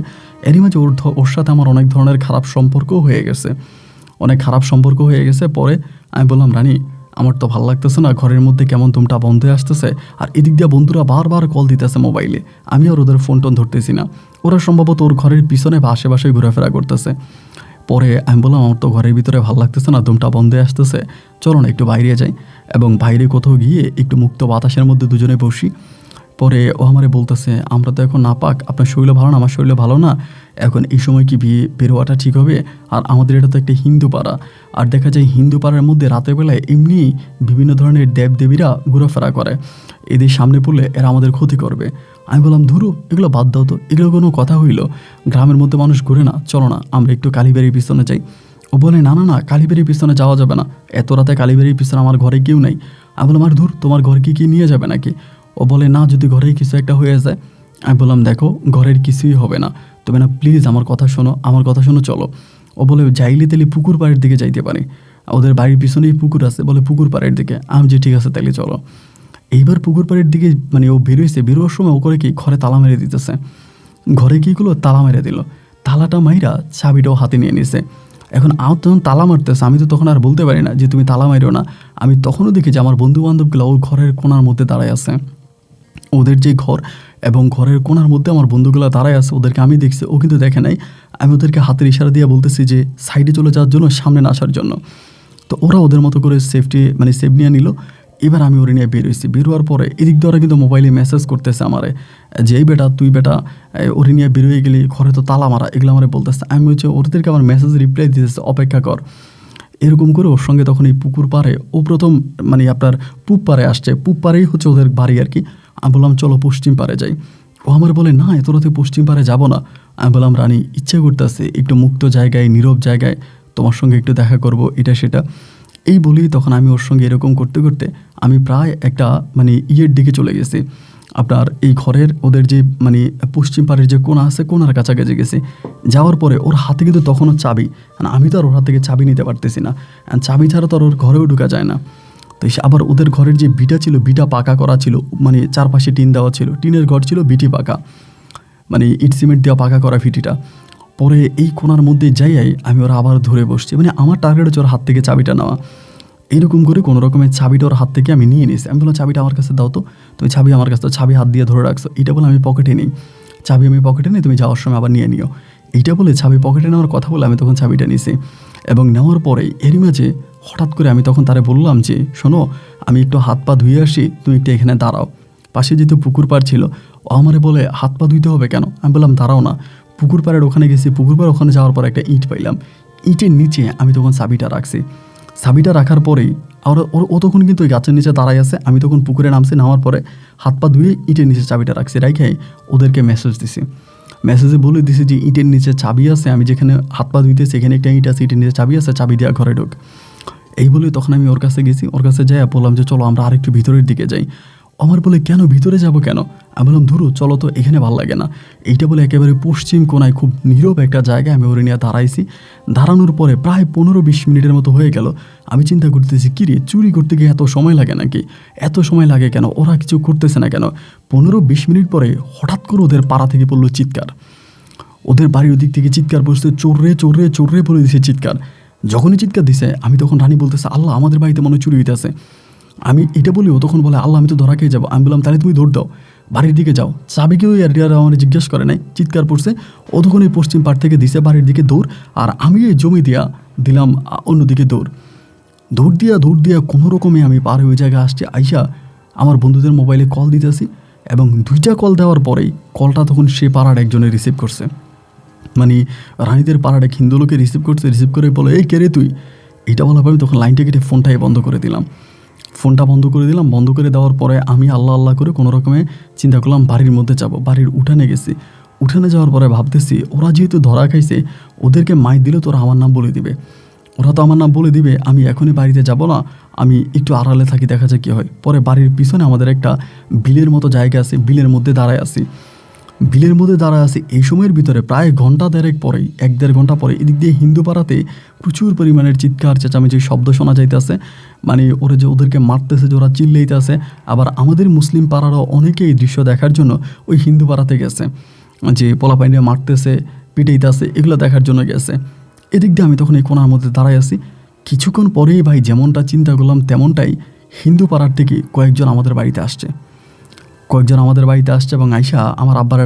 এরই মাঝে ওর সাথে আমার অনেক ধরনের খারাপ সম্পর্কও হয়ে গেছে, অনেক খারাপ সম্পর্ক হয়ে গেছে। পরে আমি বললাম রানী আমার তো ভালো লাগতেছে না, ঘরের মধ্যে কেমন তোমটা বন্ধ হয়ে আসতেছে, আর এদিক দিয়ে বন্ধুরা বারবার কল দিতেছে মোবাইলে, আমি আর ওদের ফোন টোন ধরতেছি না। ওরা সম্ভবত ওর ঘরের পিছনে বা আশেপাশে ঘোরাফেরা করতেছে। পরে আমি বললাম আমার তো ঘরের ভিতরে ভালো লাগতেছে না, দমটা বন্ধ হয়ে আসতেছে, চলো না একটু বাইরে যাই এবং বাইরে কোথাও গিয়ে একটু মুক্ত বাতাসের মধ্যে দুজনে বসি। পরে ও আমারে বলতেছে আমরা তো এখন নাপাক, আপনার শরীর ভালো না, আমার শরীর ভালো না, এখন এই সময় কি বিয়ে বেরোয়াটা ঠিক হবে? আর আমাদের এটা তো একটা হিন্দু পাড়া, আর দেখা যায় হিন্দু পাড়ার মধ্যে রাতের বেলায় এমনি বিভিন্ন ধরনের দেবদেবীরা ঘোরাফেরা করে, এদের সামনে পড়লে এরা আমাদের ক্ষতি করবে। আমি বললাম ধুরু এগুলো বাদ দাও তো, এগুলো কোনো কথা হইল? গ্রামের মধ্যে মানুষ ঘুরে না, চলো না আমরা একটু কালীবাড়ির পিছনে যাই। ও বলে না না না, কালীবাড়ির পিছনে যাওয়া যাবে না, এত রাতে কালীবাড়ির পিছনে আমার ঘরে কেউ নেই। আমি বললাম আর ধুর তোমার ঘর কি নিয়ে যাবে নাকি? ও বলে না, যদি ঘরেই কিছু একটা হয়ে যায়। আমি বললাম দেখো ঘরের কিছুই হবে না, তবে না প্লিজ আমার কথা শোনো, আমার কথা শোনো, চলো। ও বলে যাইলে তাহলে পুকুর পাড়ের দিকে যাইতে পারে, ওদের বাড়ির পিছনেই পুকুর আছে, বলে পুকুর পাড়ের দিকে। আমি যে ঠিক আছে তাহলে চলো। এইবার পুকুর পাড়ের দিকে মানে ও বেরোইছে, বেরোয়ার সময় ও করে কি ঘরে তালা মেরে দিতেছে। ঘরে কী করলো, তালা মেরে দিল, তালাটা মাইরা চাবিটাও হাতে নিয়ে নিছে। এখন আমার তখন তালা মারতেছে, আমি তো তখন আর বলতে পারি না যে তুমি তালা মারো না। আমি তখনও দেখি যে আমার বন্ধু বান্ধবগুলো ওর ঘরের কোণার মধ্যে দাঁড়ায় আছে, ওদের যে ঘর এবং ঘরের কোণার মধ্যে আমার বন্ধুগুলো দাঁড়ায় আছে, ওদেরকে আমি দেখছি, ও কিন্তু দেখে নাই। আমি ওদেরকে হাতের ইশারা দিয়ে বলতেছি যে সাইডে চলে যাওয়ার জন্য, সামনে না আসার জন্য। তো ওরা ওদের মতো করে সেফ নিয়ে নিল। এবার আমি ওরে নিয়ে বেরোইছি, বেরোয়ার পরে এদিক দিয়ে ওরা কিন্তু মোবাইলে মেসেজ করতেছে আমারে যে এই বেটা তুই বেটা ওরে নিয়ে বেরোয় গেলি, ঘরে তো তালা মারা, এগুলো আমারে বলতেছে। আমি হচ্ছে ওদেরকে আমার মেসেজ রিপ্লাই দিতেছে অপেক্ষা কর। এরকম করে ওর সঙ্গে তখন এই পুকুর পাড়ে ও প্রথম মানে আপনার পূব পাড়ে আসছে, পূব পাড়েই হচ্ছে ওদের বাড়ি আর কি। আমি বললাম চলো পশ্চিম পাড়ে যাই। ও আমার বলে না এত রাতে পশ্চিম পাড়ে যাবো না। আমি বললাম রানী ইচ্ছে করতেছে একটু মুক্ত জায়গায়, নীরব জায়গায় তোমার সঙ্গে একটু দেখা করব, এটা সেটা। এই বলেই তখন আমি ওর সঙ্গে এরকম করতে করতে আমি প্রায় একটা মানে ইয়ের দিকে চলে গেছি, আপনার এই ঘরের ওদের যে মানে পশ্চিম পাড়ের যে কোণা আছে, কোণার কাছাকাছি গেছি। যাওয়ার পরে ওর হাতে কিন্তু তখনও চাবি, আমি তো আর ওর হাত থেকে চাবি নিতে পারতেছি না, চাবি ছাড়া তো আর ওর ঘরেও ঢোকা যায় না। তো আবার ওদের ঘরের যে বিটা ছিল, বিটা পাকা করা ছিল, মানে চারপাশে টিন দেওয়া ছিল, টিনের ঘর ছিল, বিটি পাকা, মানে ইট সিমেন্ট দেওয়া পাকা করা ভিটিটা। পরে এই কোণার মধ্যে যাইয়াই আমি ওরা আবার ধরে বসছি, মানে আমার টার্গেট হচ্ছে ওর হাত থেকে চাবিটা নেওয়া। এইরকম করে কোনো রকমের চাবিটা ওর হাত থেকে আমি নিয়ে নিয়েছি। আমি বললাম চাবিটা আমার কাছে দাও তো, তুমি চাবি আমার কাছে, চাবি হাত দিয়ে ধরে রাখছো, এটা বলে আমি পকেটে নিই, চাবি আমি পকেটে নিই, তুমি যাওয়ার সময় আবার নিয়ে নিও, এইটা বলে চাবি পকেটে নেওয়ার কথা বলে আমি তখন চাবিটা নিয়েছি। এবং নেওয়ার পরে এরই মাঝে হঠাৎ করে আমি তখন তারে বললাম যে শোনো আমি একটু হাত পা ধুয়ে আসি, তুমি একটু এখানে দাঁড়াও। পাশে যেহেতু পুকুর পাড় ছিল, ও আমারে বলে হাত পা ধুইতে হবে কেন? আমি বললাম দাঁড়াও না। পুকুর পাড়ের ওখানে গেছি, পুকুর পাড় ওখানে যাওয়ার পর একটা ইট পাইলাম, ইটের নিচে আমি তখন চাবিটা রাখছি। চাবিটা রাখার পরেই ও তখন কিন্তু ওই গাছের নিচে দাঁড়াই আছে, আমি তখন পুকুরে নামছি, নামার পরে হাত পা ধুয়ে ইটের নিচে চাবিটা রাখছি, রাইখাই ওদেরকে মেসেজ দিছি। মেসেজে বলে দিছি যে ইটের নিচে চাবি আছে, আমি যেখানে হাত পা ধুইতেছি এখানে একটা ইট আছে, ইটের নিচে চাবি আছে, চাবি দেওয়া ঘরে ঢোক। এই বলে তখন আমি ওর কাছে গেছি, ওর কাছে যাই বললাম যে চলো আমরা আরেকটু ভিতরের দিকে যাই। আমার বলে কেন ভিতরে যাব কেন? আমি বললাম ধরো চলো তো, এখানে ভালো লাগে না। এইটা বলে একেবারে পশ্চিম কোণায় খুব নীরব একটা জায়গায় আমি ওরে নিয়ে দাঁড়াইছি। দাঁড়ানোর পরে প্রায় 15-20 মিনিটের মতো হয়ে গেল। আমি চিন্তা করতেছি কিরে চুরি করতে গিয়ে এত সময় লাগে নাকি, এত সময় লাগে কেন, ওরা কিছু করতেছে না কেন? 15-20 মিনিট পরে হঠাৎ করে ওদের পাড়া থেকে পড়লো চিৎকার। ওদের বাড়ির ওদিক থেকে চিৎকার পড়ছে, চোররে চোররে চোররে বলে দিছে চিৎকার। যখনই চিৎকার দিছে আমি তখন রানী বলতেছে, আল্লাহ আমাদের বাড়িতে মনে হয় চুরি হইতেছে। আমি এটা বলি, ও তখন বলে, আল্লাহ আমি তো ধরা খেয়ে যাবো। আমি বললাম তাহলে তুমি দৌড় দাও, বাড়ির দিকে যাও। চাবি কেউ আমার জিজ্ঞেস করে নাই, চিৎকার পড়ছে। ও তখন এই পশ্চিম পাড় থেকে দিছে বাড়ির দিকে দৌড়, আর আমি এই জমি দিয়া দিলাম অন্যদিকে দৌড়। দৌড় দিয়া কোনো রকমে আমি পার হয়ে জায়গায় আসছি। আইসা আমার বন্ধুদের মোবাইলে কল দিতেছি, এবং 2টা কল দেওয়ার পরেই কলটা তখন সে পাড়ার একজনে রিসিভ করছে। মানে রানীদের পাড়ার এক হিন্দু লোকে রিসিভ করছে। রিসিভ করে বলো, এই কে রে তুই? এটা বলার পর আমি তখন লাইনটা কেটে ফোনটাই বন্ধ করে দিলাম। বন্ধ করে দেওয়ার পরে আমি আল্লাহ করে কোনো রকমে চিন্তা করলাম বাড়ির মধ্যে যাব। বাড়ির উঠানে গেছি। উঠানে যাওয়ার পরে ভাবতেছি, ওরা যেহেতু ধরা খাইছে, ওদেরকে মাইর দিলে তো ওরা আমার নাম বলে দিবে। ওরা তো আমার নাম বলে দিবে, আমি এখনই বাড়িতে যাব না, আমি একটু আড়ালে থাকি, দেখা যায় কী হয়। পরে বাড়ির পিছনে আমাদের একটা বিলের মতো জায়গা আছে, বিলের মধ্যে দাঁড়ায় আছি। এই সময়ের ভিতরে প্রায় ঘন্টা দেড়েক পরেই, 1-1.5 ঘন্টা পরে এদিক দিয়ে হিন্দু পাড়াতে প্রচুর পরিমাণের চিৎকার চেঁচামেচির শব্দ শোনা যাইতেছে। মানে ওদেরকে মারতেছে, যে ওরা চিল্লাইতেছে। আবার আমাদের মুসলিম পাড়ারও অনেকে এই দৃশ্য দেখার জন্য ওই হিন্দু পাড়াতে গেছে, যে পোলাপাইনে মারতেছে, পিটাইতেছে, এগুলো দেখার জন্য গেছে। এদিক দিয়ে আমি তখন এই কোণার মধ্যে দাঁড়াই আছি। কিছুক্ষণ পরেই ভাই যেমনটা চিন্তা করলাম তেমনটাই হিন্দু পাড়ার থেকে কয়েকজন আমাদের বাড়িতে আসছে এবং আইসা আমার আব্বারে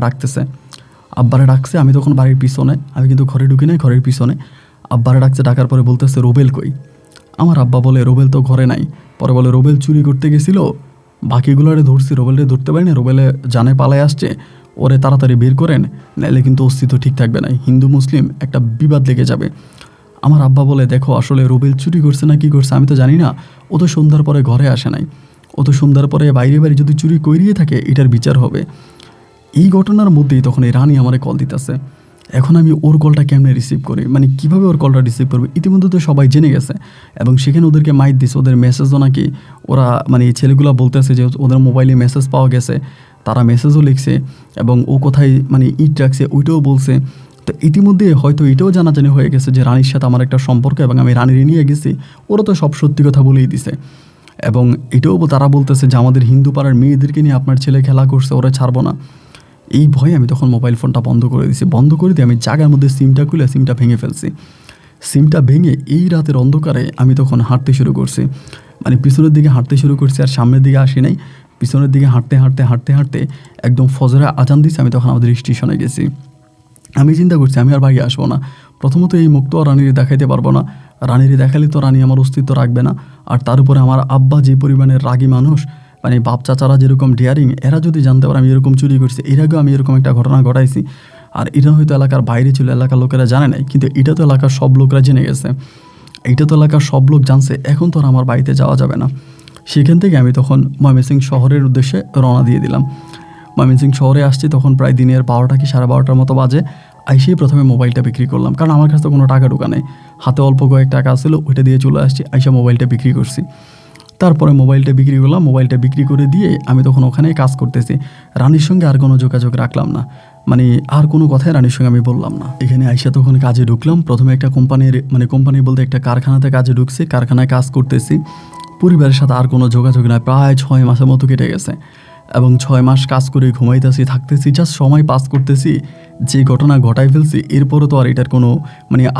ডাকছে। আমি তখন বাড়ির পিছনে, আমি কিন্তু ঘরে ঢুকি নাই, ঘরের পিছনে। আব্বারে ডাকার পরে বলতেছে, রোবেল কই? আমার আব্বা বলে, রোবেল তো ঘরে নাই। পরে বলে, রোবেল চুরি করতে গেছিল, বাকিগুলোরে ধরছি, রোবেলরে ধরতে পারিনি, রোবেলে জানে পালায় আসছে, ওরে তাড়াতাড়ি বের করেন, নাইলে কিন্তু অস্তিত্ব ঠিক থাকবে না, হিন্দু মুসলিম একটা বিবাদ লেগে যাবে। আমার আব্বা বলে, দেখো আসলে রোবেল চুরি করছে না কি করছে আমি তো জানি না, ও তো সন্ধ্যার পরে ঘরে আসে নাই, ও তো সন্ধ্যার পরে বাইরে যদি চুরি করিয়ে থাকে এটার বিচার হবে। এই ঘটনার মধ্যেই তখন এই রানী আমারে কল দিতেছে। এখন আমি ওর কলটা কেমনে রিসিভ করি, মানে কীভাবে ওর কলটা রিসিভ করবে? ইতিমধ্যে তো সবাই জেনে গেছে, এবং সেখানে ওদেরকে মাইর দিছে, ওদের মেসেজও নাকি ওরা, মানে এই ছেলেগুলো বলতেছে যে ওদের মোবাইলে মেসেজ পাওয়া গেছে, তারা মেসেজও লিখছে, এবং ও কোথায় মানে ইট রাখছে ওইটাও বলছে। তো ইতিমধ্যে হয়তো এটাও জানাজানি হয়ে গেছে যে রানীর সাথে আমার একটা সম্পর্ক, এবং আমি রানীর নিয়ে গেছি। ওরা তো সব সত্যি কথা বলেই দিছে, এবং এটাও তারা বলতেছে যে আমাদের হিন্দু পাড়ার মেয়েদেরকে নিয়ে আপনার ছেলে খেলা করছে, ওরা ছাড়বো না। এই ভয়ে আমি তখন মোবাইল ফোনটা বন্ধ করে দিয়েছি। বন্ধ করে দিয়ে আমি জায়গার মধ্যে সিমটা খুলে সিমটা ভেঙে ফেলছি। সিমটা ভেঙে এই রাতের অন্ধকারে আমি তখন হাঁটতে শুরু করছি, মানে পিছনের দিকে হাঁটতে শুরু করছি, আর সামনের দিকে আসি নাই। পিছনের দিকে হাঁটতে একদম ফজরে আজান দিয়েছে, আমি তখন আমাদের স্টেশনে গেছি। আমি চিন্তা করছি আমি আর বাড়ি আসবো না। প্রথমত এই মুখ তো রানীর দেখাইতে পারবো না, রানীর দেখালে তো রানী আমার অস্তিত্ব রাখবে না। আর তার উপরে আমার আব্বা যে পরিমাণের রাগী মানুষ, মানে বাপ চাচারা যেরকম ডেয়ারিং, এরা যদি জানতে পারে আমি এরকম চুরি করছি, এর আগেও আমি এরকম একটা ঘটনা ঘটাইছি, আর এটা হয়তো এলাকার বাইরে ছিল, এলাকার লোকেরা জানে নাই, কিন্তু এটা তো এলাকার সব লোকরা জেনে গেছে, এইটা তো এলাকার সব লোক জানছে, এখন তো আর আমার বাড়িতে যাওয়া যাবে না। সেখান থেকে আমি তখন ময়মনসিংহ শহরের উদ্দেশ্যে রওনা দিয়ে দিলাম। ময়মনসিংহ শহরে আসছি তখন প্রায় দিনের 12টা কি 12:30 মতো বাজে। আইসেই প্রথমে মোবাইলটা বিক্রি করলাম, কারণ আমার কাছে তো কোনো টাকা ঢোকা নেই, হাতে অল্প কয়েক টাকা ছিল, ওইটা দিয়ে চলে আসছি। আইসা মোবাইলটা বিক্রি করছি। তারপরে মোবাইলটা বিক্রি করলাম। মোবাইলটা বিক্রি করে দিয়ে আমি তখন ওখানে কাজ করতেছি। রানীর সঙ্গে আর কোনো যোগাযোগ রাখলাম না, মানে আর কোনো কথাই রানীর সঙ্গে আমি বললাম না। এখানে আইসা তখন কাজে ঢুকলাম। প্রথমে একটা কোম্পানি বলতে একটা কারখানাতে কাজে ঢুকছি, কারখানায় কাজ করতেছি। পরিবারের সাথে আর কোনো যোগাযোগ নাই, প্রায় 6 মাসের মতো কেটে গেছে, এবং 6 মাস কাজ করে ঘুমাইতেছি, থাকতেছি, জাস্ট সময় পাস করতেছি। যে ঘটনা ঘটাই ফেলছি এরপরও তো আর এটার কোনো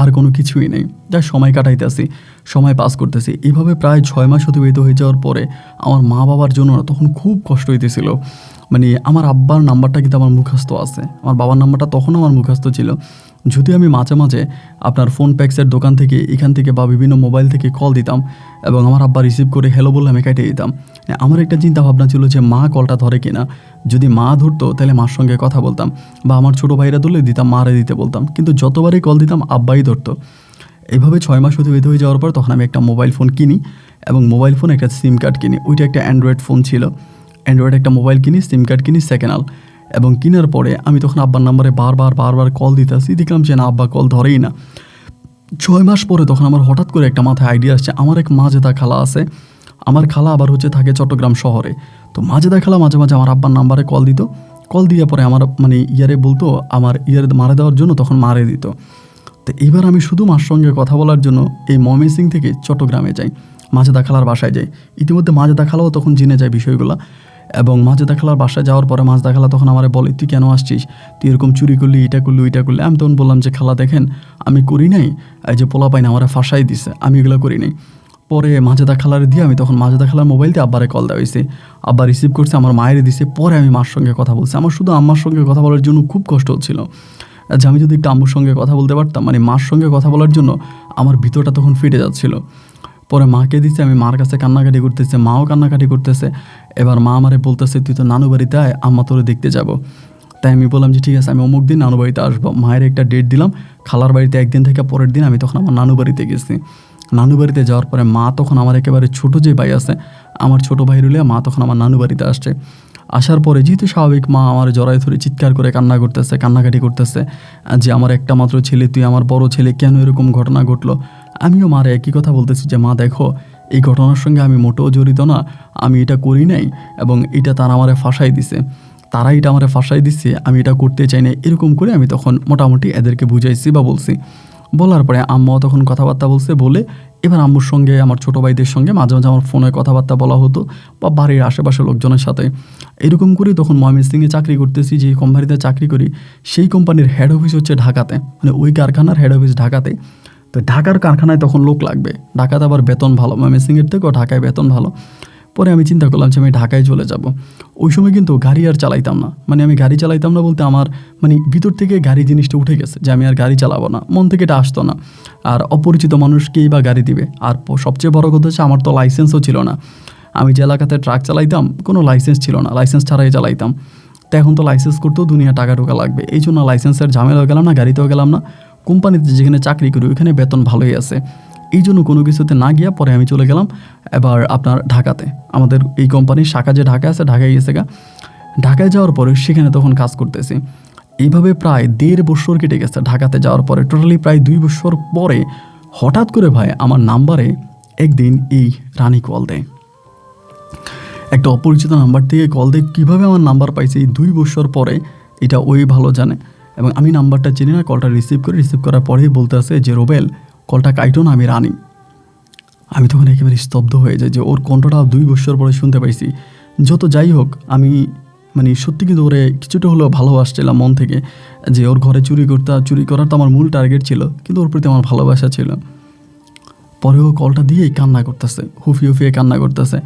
আর কোনো কিছুই নেই, যা সময় কাটাইতেছি, সময় পাস করতেছি। এইভাবে প্রায় 6 মাস অতিবাহিত হয়ে যাওয়ার পরে আমার মা বাবার জন্য তখন খুব কষ্ট হইতেছিল। আমার আব্বার নাম্বারটা কিন্তু আমার মুখস্থ আছে, আমার বাবার নাম্বারটা তখন আমার মুখস্থ ছিল। যদি আমি মাঝে মাঝে আপনার ফোন প্যাক্সের দোকান থেকে, এখান থেকে বা বিভিন্ন মোবাইল থেকে কল দিতাম, এবং আমার আব্বা রিসিভ করে হ্যালো বললে আমি কেটে দিতাম। আমার একটা চিন্তা ভাবনা ছিল যে মা কলটা ধরে কিনা, যদি মা ধরতো তাহলে মার সঙ্গে কথা বলতাম, বা আমার ছোটো ভাইরা ধরলে দিতাম, মারে দিতে বলতাম, কিন্তু যতবারই কল দিতাম আব্বাই ধরতো। এইভাবে 6 মাস অতিবাহিত হয়ে যাওয়ার পর তখন আমি একটা মোবাইল ফোন কিনি, এবং মোবাইল ফোন একটা সিম কার্ড কিনি। ওইটা একটা অ্যান্ড্রয়েড ফোন ছিল, অ্যান্ড্রয়েড একটা মোবাইল কিনি, সিম কার্ড কিনি সেকেন্ড। এবং কেনার পরে আমি তখন আব্বার নাম্বারে বারবার কল দিতেছি, দেখলাম যে না, আব্বা কল ধরেই না। 6 মাস পরে তখন আমার হঠাৎ করে একটা মাথায় আইডিয়া আসছে, আমার এক মাজেদা খালা আছে, আমার খালা আবার থাকে চট্টগ্রাম শহরে। তো মাজেদা খালা মাঝে মাঝে আমার আব্বার নাম্বারে কল দিত, কল দিয়ে পরে আমার ইয়ারে বলতো, আমার ইয়ারে মারে দেওয়ার জন্য তখন মারে দিত। তো এইবার আমি শুধু মার সঙ্গে কথা বলার জন্য এই ময়মনসিংহ থেকে চট্টগ্রামে যাই, মাজেদা খালার বাসায় যাই। ইতিমধ্যে মাজেদা খালাও তখন জেনে যায় বিষয়গুলো, এবং মাজেদা খালার বাসায় যাওয়ার পরে মাজেদা খালা তখন আমারে বলে, তুই কেন আসছিস, তুই এরকম চুরি করলি, এটা করলি, ওইটা করলি। আমি তখন বললাম যে খালা দেখেন আমি করি নাই, এই যে পোলা পাইনা আমার ফাঁসাই দিছে, আমি এগুলো করি নাই। পরে মাজেদা খালারে দিয়ে আমি তখন মাজেদা খালার মোবাইল দিয়ে আব্বারে কল দেওয়া হয়েছে, আব্বা রিসিভ করছে, আমার মায়ের দিছে। পরে আমি মার সঙ্গে কথা বলছি। আমার শুধু আম্মার সঙ্গে কথা বলার জন্য খুব কষ্ট হচ্ছিল যে আমি যদি একটু আম্মুর সঙ্গে কথা বলতে পারতাম, মানে মার সঙ্গে কথা বলার জন্য আমার ভিতরটা তখন ফেটে যাচ্ছিল। পরে মাকে দিচ্ছে, আমি মার কাছে কান্নাকাটি করতেছে, মাও কান্নাকাটি করতেছে। এবার মা আমারে বলতেছে, তুই তো নানু বাড়িতে আয়, আম্মা তোরে দেখতে যাব। তাই আমি বললাম যে ঠিক আছে, আমি অমুক দিন নানু বাড়িতে আসবো। মায়ের একটা ডেট দিলাম, খালার বাড়িতে একদিন থেকে পরের দিন আমি তখন আমার নানু বাড়িতে গেছি। নানু বাড়িতে যাওয়ার পরে মা তখন আমার একেবারে ছোটো যে ভাই আছে, আমার ছোটো ভাই রইলে মা তখন আমার নানু বাড়িতে আসছে। আসার পরে যেহেতু স্বাভাবিক, মা আমার জড়ায় ধরে চিৎকার করে কান্না করতেছে, কান্নাকাটি করতেছে যে আমার একটা মাত্র ছেলে, তুই আমার বড় ছেলে, কেন এরকম ঘটনা ঘটলো। আমিও মার একই কথা বলতেছি যে মা দেখো, এই ঘটনার সঙ্গে আমি মোটেও জড়িত না, আমি এটা করি নাই, এবং এটা তারা আমারে ফাঁসাই দিছে, তারা এটা আমারে ফাঁসাই দিচ্ছে, আমি এটা করতে চাই না। এরকম করে আমি তখন মোটামুটি এদেরকে বুঝাইছি বা বলছি। বলার পরে আম্মাও তখন কথাবার্তা বলছে। বলে এবার আম্মুর সঙ্গে, আমার ছোটো ভাইদের সঙ্গে মাঝে মাঝে আমার ফোনে কথাবার্তা বলা হতো, বা বাড়ির আশেপাশের লোকজনের সাথে। এরকম করে তখন ময়মনসিংহে চাকরি করতেছি, যে কোম্পানিতে চাকরি করি সেই কোম্পানির হেড অফিস হচ্ছে ঢাকাতে, মানে ওই কারখানার হেড অফিস ঢাকাতে। তো ঢাকার কারখানায় তখন লোক লাগবে, ঢাকাতে আবার বেতন ভালো, ময়মনসিংহের থেকেও ঢাকায় বেতন ভালো। পরে আমি চিন্তা করলাম যে আমি ঢাকায় চলে যাব। ওই সময় কিন্তু গাড়ি আর চালাইতাম না, মানে আমি গাড়ি চালাইতাম না বলতে আমার মানে ভিতর থেকে গাড়ি জিনিসটা উঠে গেছে যে আমি আর গাড়ি চালাবো না, মন থেকে এটা আসতো না। আর অপরিচিত মানুষকেই বা গাড়ি দিবে। আর সবচেয়ে বড় কথা হচ্ছে আমার তো লাইসেন্সও ছিল না। আমি যে এলাকাতে ট্রাক চালাইতাম কোনো লাইসেন্স ছিল না, লাইসেন্স ছাড়াই চালাইতাম। তো এখন তো লাইসেন্স করতেও দুনিয়া টাকা টোকা লাগবে, এই জন্য লাইসেন্সের ঝামেলাও গেলাম না, গাড়িতেও গেলাম না। কোম্পানিতে যেখানে চাকরি করি ওইখানে বেতন ভালোই আছে, এই জন্য কোনো কিছুতে না গিয়া পরে আমি চলে গেলাম এবার আপনার ঢাকাতে। আমাদের এই কোম্পানির শাখা যে ঢাকা আছে, ঢাকায় গেছে গা। ঢাকায় যাওয়ার পরে সেখানে তখন কাজ করতেছি। এইভাবে প্রায় 1.5 বছর কেটে গেছে ঢাকাতে যাওয়ার পরে, টোটালি প্রায় 2 বছর পরে হঠাৎ করে ভাই আমার নাম্বারে একদিন এই রানী কল দেয়। একটা অপরিচিত নাম্বার থেকে কল দেয়। কীভাবে আমার নাম্বার পাইছে এই 2 বছর পরে এটা ওই ভালো জানে, এবং আমি নাম্বারটা চিনি না। কলটা রিসিভ করার পরেই বলতে আসে যে রোবেল কলটা কাইটো না, আমি রানী। আমি তখন একেবারে স্তব্ধ হয়ে যাই যে ওর কণ্ঠটা 2 বছর পরে শুনতে পাইছি। যত যাই হোক, আমি মানে সত্যি কিন্তু ওরে কিছুটা হলেও ভালোবাসছিলাম মন থেকে, যে ওর ঘরে চুরি করার তো আমার মূল টার্গেট ছিল, কিন্তু ওর প্রতি আমার ভালোবাসা ছিল। পরে ও কলটা দিয়েই কান্না করতেছে, হুফিয়ে কান্না করতেছে।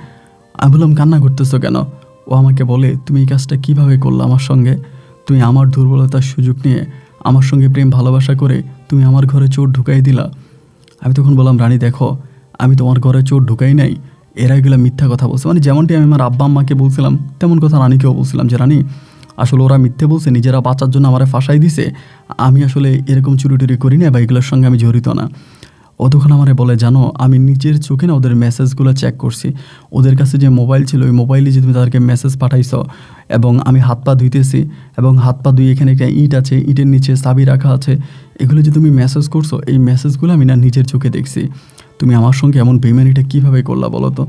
আমি বললাম কান্না করতেছো কেন? ও আমাকে বলে, তুমি এই কাজটা কীভাবে করলো আমার সঙ্গে? তুমি আমার দুর্বলতার সুযোগ নিয়ে আমার সঙ্গে প্রেম ভালোবাসা করে তুমি আমার ঘরে চোর ঢুকাই দিলা। আমি তখন বললাম, রানী দেখো, আমি তোমার ঘরে চোর ঢুকাই নাই, এরা এগুলো মিথ্যা কথা বলছে। মানে যেমনটি আমি আমার আব্বা আম্মাকে বলছিলাম তেমন কথা রানীকেও বলছিলাম যে রানী আসলে ওরা মিথ্যে বলছে, নিজেরা বাঁচার জন্য আমারে ফাঁসাই দিছে, আমি আসলে এরকম চুরি টুরি করি না বা এগুলোর সঙ্গে আমি জড়িত না। ও তখন আমারে বলে, জানো আমি নিজের চোখে না ওদের মেসেজগুলো চেক করছি, ওদের কাছে যে মোবাইল ছিল ওই মোবাইলে যে তুমি তাদেরকে মেসেজ পাঠাইছ, এবং আমি হাত পা ধুইতেছি, এবং হাত পা ধুয়ে এখানে একটা ইট আছে, ইটের নিচে চাবি রাখা আছে, এগুলো যে তুমি মেসেজ করছো এই মেসেজগুলো আমি না নিজের চোখে দেখছি। তুমি আমার সঙ্গে এমন বেইমানিটা কীভাবে করলা বলো তো?